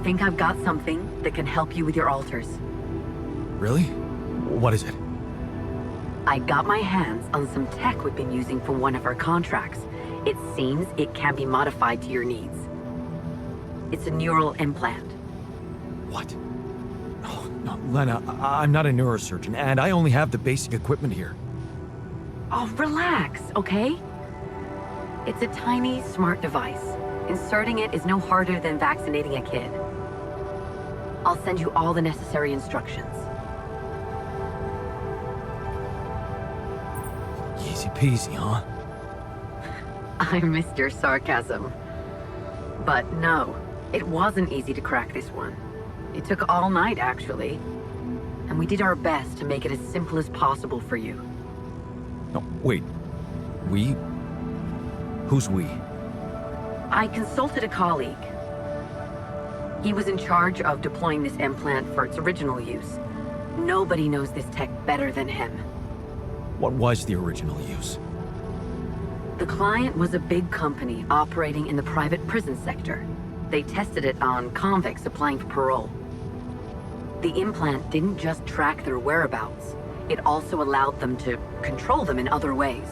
Speaker 7: think I've got something that can help you with your alters.
Speaker 2: Really? What is it?
Speaker 7: I got my hands on some tech we've been using for one of our contracts. It seems it can be modified to your needs. It's a neural implant.
Speaker 2: What? Oh, no, Lena, I'm not a neurosurgeon, and I only have the basic equipment here.
Speaker 7: Oh, relax, okay? It's a tiny, smart device. Inserting it is no harder than vaccinating a kid. I'll send you all the necessary instructions.
Speaker 2: Easy peasy, huh?
Speaker 7: I missed your sarcasm. But no, it wasn't easy to crack this one. It took all night, actually. And we did our best to make it as simple as possible for you.
Speaker 2: No, wait. We? Who's we?
Speaker 7: I consulted a colleague. He was in charge of deploying this implant for its original use. Nobody knows this tech better than him.
Speaker 2: What was the original use?
Speaker 7: The client was a big company operating in the private prison sector. They tested it on convicts applying for parole. The implant didn't just track their whereabouts. It also allowed them to control them in other ways.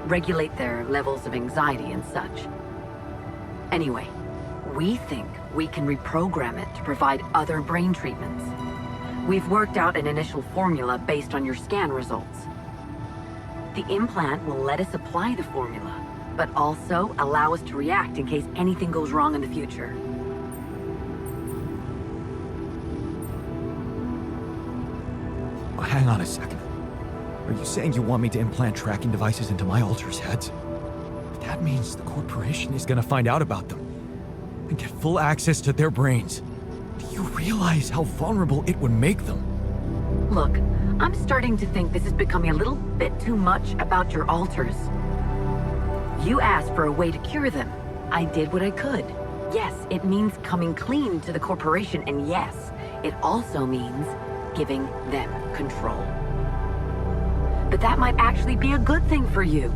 Speaker 7: Regulate their levels of anxiety and such. Anyway, we think we can reprogram it to provide other brain treatments. We've worked out an initial formula based on your scan results. The implant will let us apply the formula, but also allow us to react in case anything goes wrong in the future.
Speaker 2: Hang on a second. Are you saying you want me to implant tracking devices into my alters' heads? That means the corporation is gonna find out about them and get full access to their brains. Do you realize how vulnerable it would make them?
Speaker 7: Look, I'm starting to think this is becoming a little bit too much about your alters. You asked for a way to cure them. I did what I could. Yes, it means coming clean to the corporation, and yes, it also means giving them control. But that might actually be a good thing for you.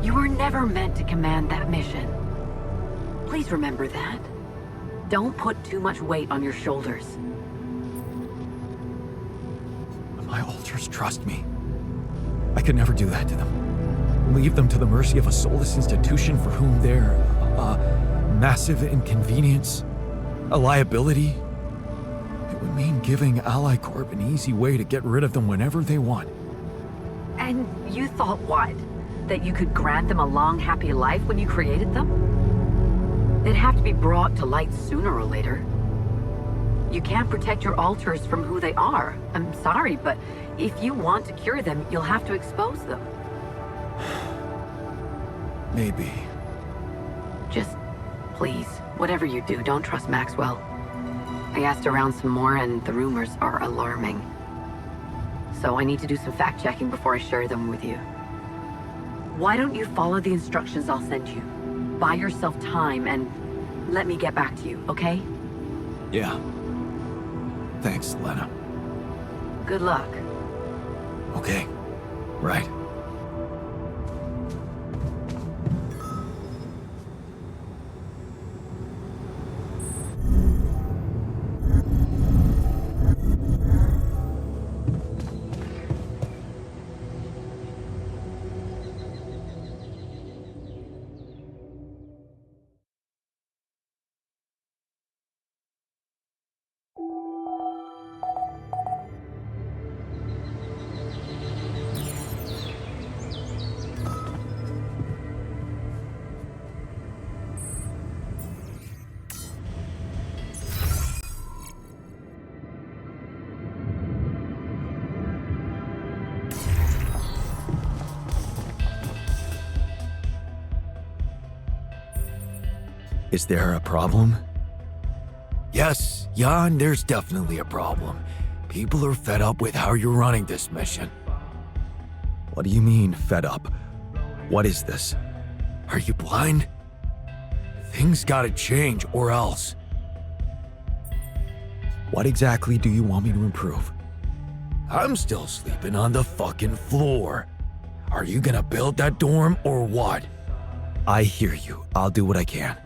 Speaker 7: You were never meant to command that mission. Please remember that. Don't put too much weight on your shoulders.
Speaker 2: My alters trust me. I could never do that to them. Leave them to the mercy of a soulless institution for whom they're a massive inconvenience, a liability. It would mean giving Ally Corp an easy way to get rid of them whenever they want.
Speaker 7: And you thought what? That you could grant them a long, happy life when you created them? They'd have to be brought to light sooner or later. You can't protect your alters from who they are. I'm sorry, but if you want to cure them, you'll have to expose them.
Speaker 2: Maybe.
Speaker 7: Just, please, whatever you do, don't trust Maxwell. I asked around some more, and the rumors are alarming. So I need to do some fact-checking before I share them with you. Why don't you follow the instructions I'll send you? Buy yourself time and let me get back to you, okay?
Speaker 2: Yeah. Thanks, Lena.
Speaker 7: Good luck.
Speaker 2: Okay. Right. Is there a problem?
Speaker 3: Yes, Jan, there's definitely a problem. People are fed up with how you're running this mission.
Speaker 2: What do you mean, fed up? What is this?
Speaker 3: Are you blind? Things gotta change, or else.
Speaker 2: What exactly do you want me to improve?
Speaker 3: I'm still sleeping on the fucking floor. Are you gonna build that dorm, or what?
Speaker 2: I hear you. I'll do what I can.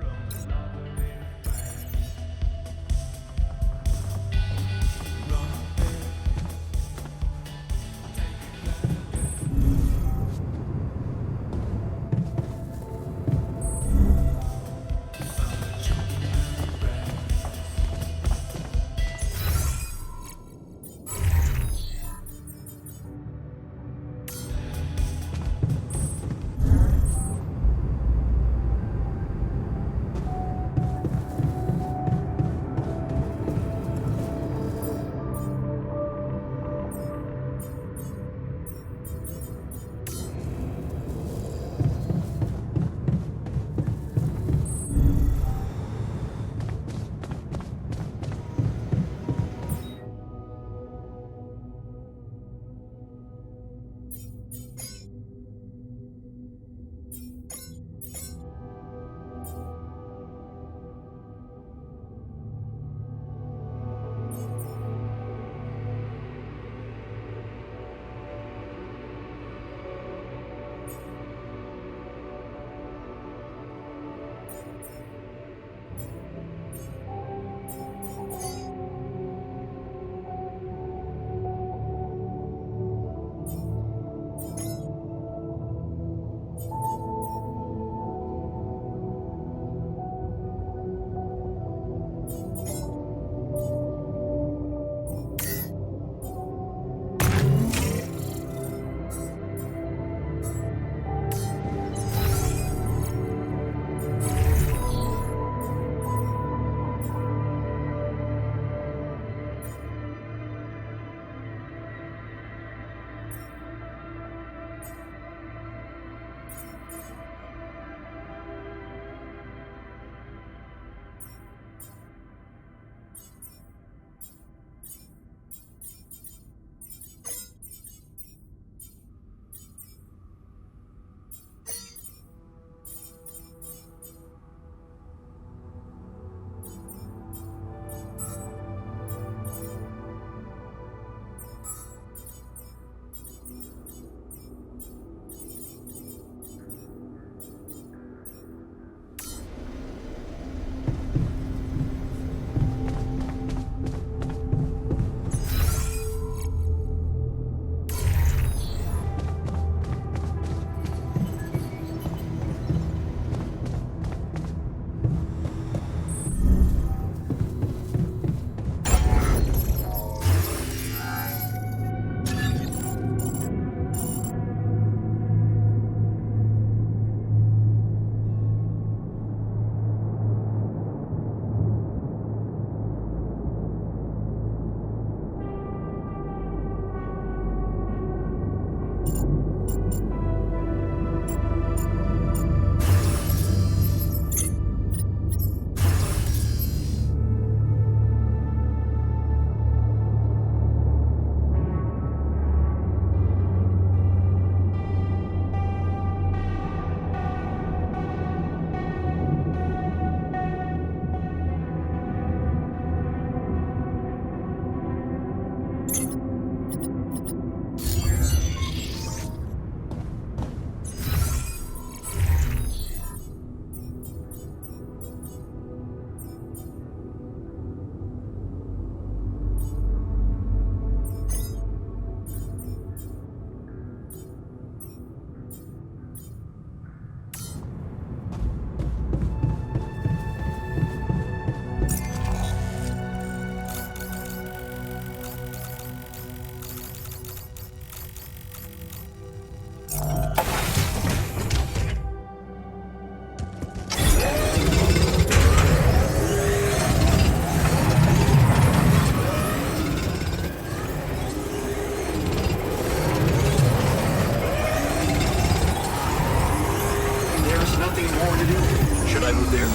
Speaker 6: I move there?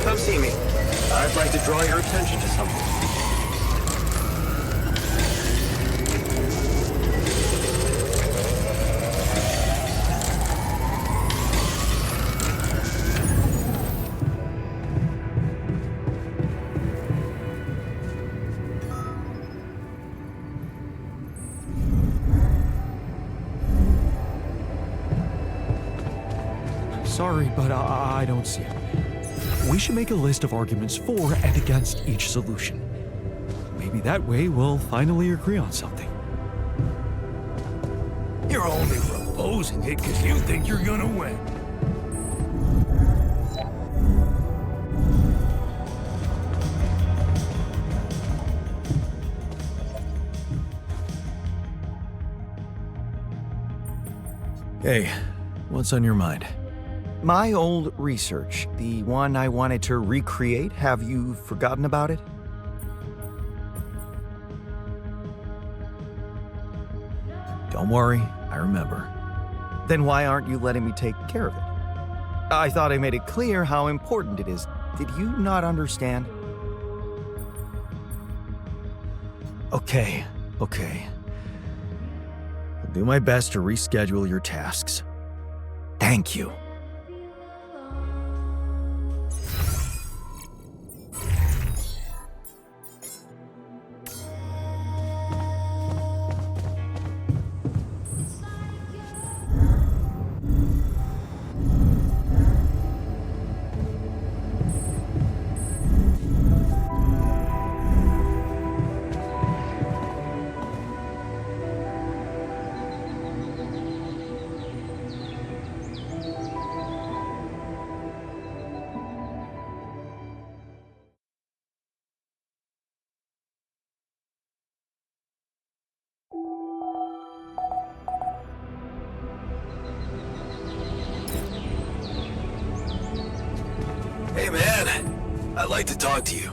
Speaker 6: Come see me. I'd like to draw your attention to something.
Speaker 2: Sorry, but I don't see it. We should make a list of arguments for and against each solution. Maybe that way we'll finally agree on something.
Speaker 3: You're only proposing it because you think you're gonna win.
Speaker 2: Hey, what's on your mind?
Speaker 8: My old research, the one I wanted to recreate, have you forgotten about it?
Speaker 2: Don't worry, I remember.
Speaker 8: Then why aren't you letting me take care of it? I thought I made it clear how important it is. Did you not understand?
Speaker 2: Okay. I'll do my best to reschedule your tasks. Thank you.
Speaker 5: Hey, man. I'd like to talk to you.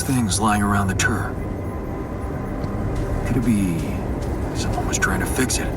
Speaker 2: those things lying around the turret? Could it be someone was trying to fix it?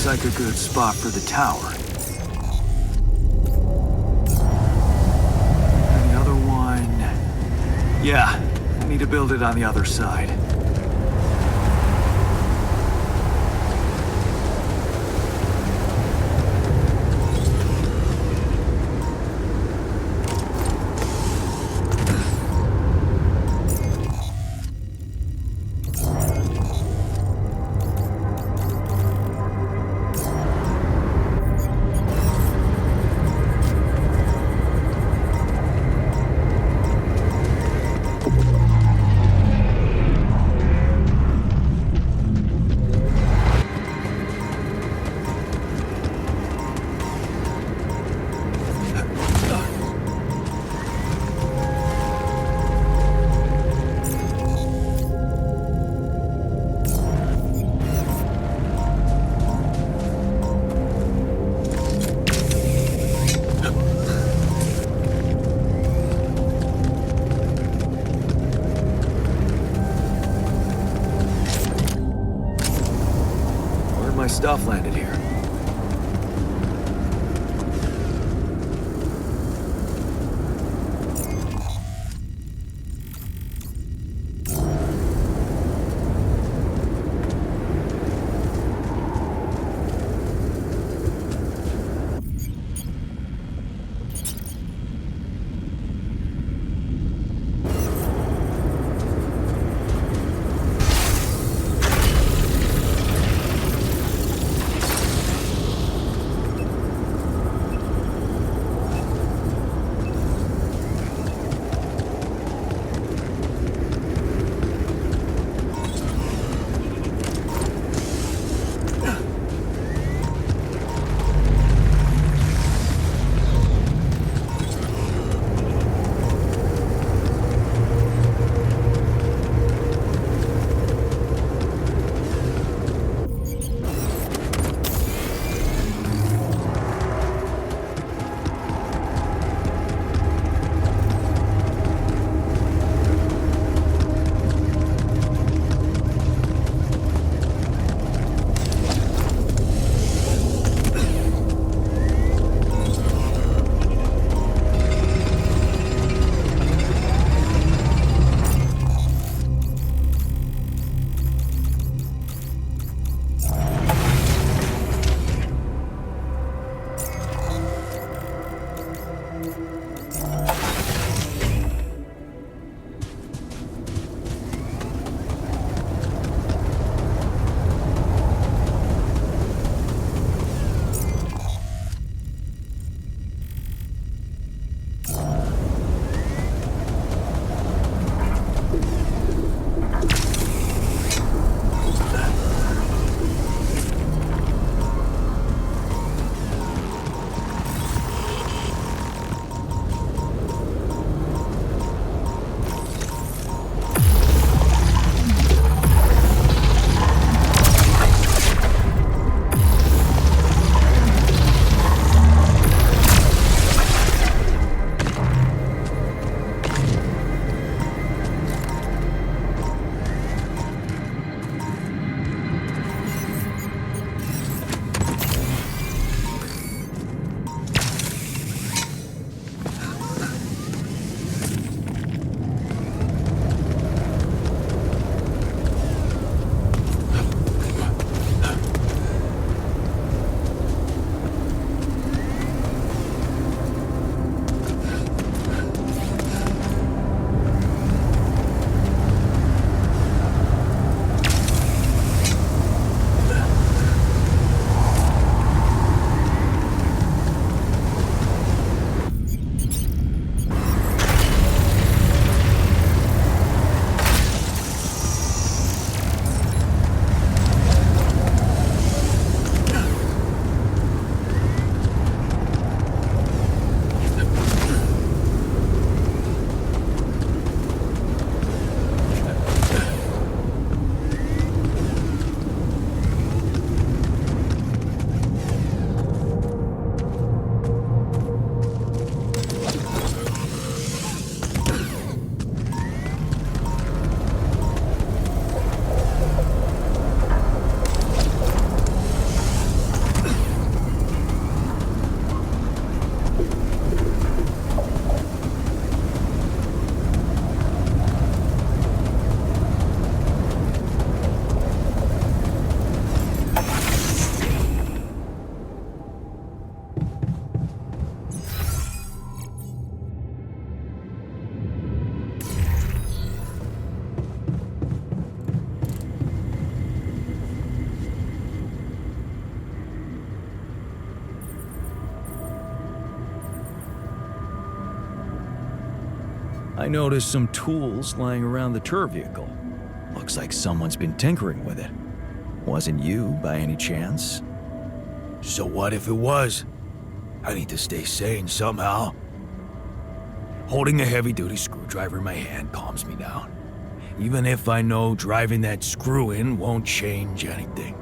Speaker 2: Like a good spot for the tower. And the other one... Yeah, I need to build it on the other side. My stuff landed here. I noticed some tools lying around the tour vehicle. Looks like someone's been tinkering with it. Wasn't you, by any chance?
Speaker 3: So what if it was? I need to stay sane somehow. Holding a heavy-duty screwdriver in my hand calms me down. Even if I know driving that screw in won't change anything.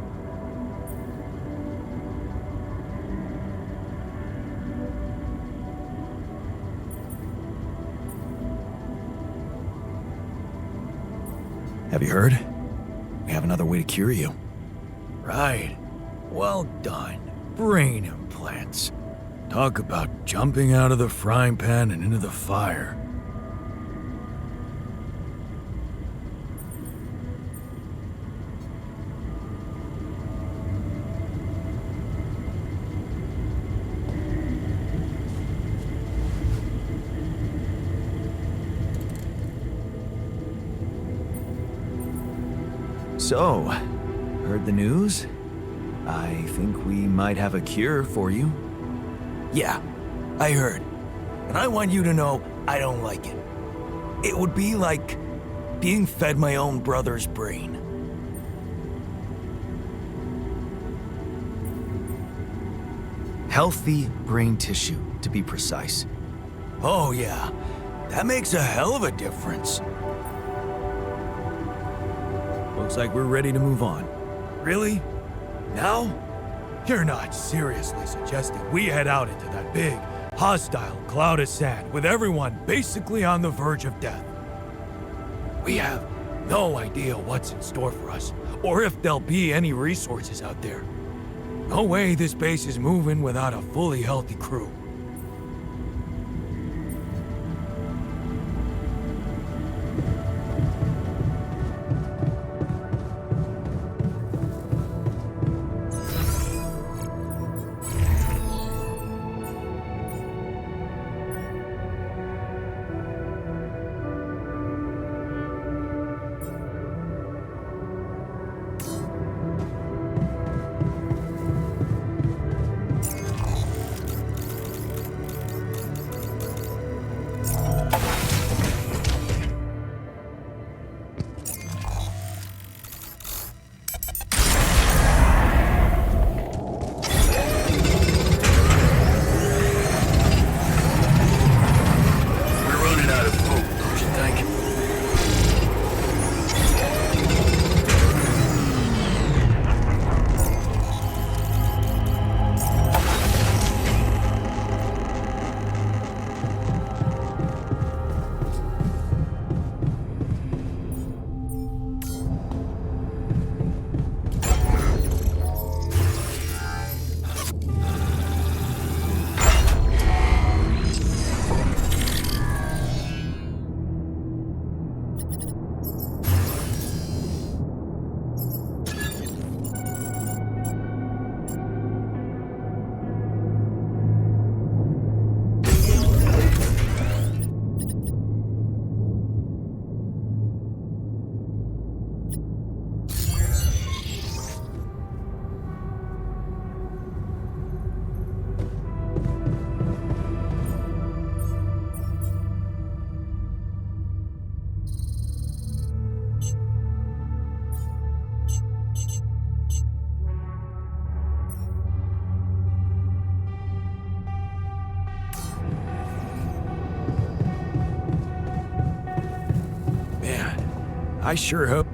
Speaker 2: Have you heard? We have another way to cure you.
Speaker 3: Right. Well done. Brain implants. Talk about jumping out of the frying pan and into the fire.
Speaker 2: So, heard the news? I think we might have a cure for you.
Speaker 3: Yeah, I heard. And I want you to know I don't like it. It would be like being fed my own brother's brain.
Speaker 2: Healthy brain tissue, to be precise.
Speaker 3: Oh yeah, that makes a hell of a difference.
Speaker 2: Looks like we're ready to move on.
Speaker 3: Really? Now? You're not seriously suggesting we head out into that big, hostile cloud of sand with everyone basically on the verge of death? We have no idea what's in store for us, or if there'll be any resources out there. No way this base is moving without a fully healthy crew. I sure hope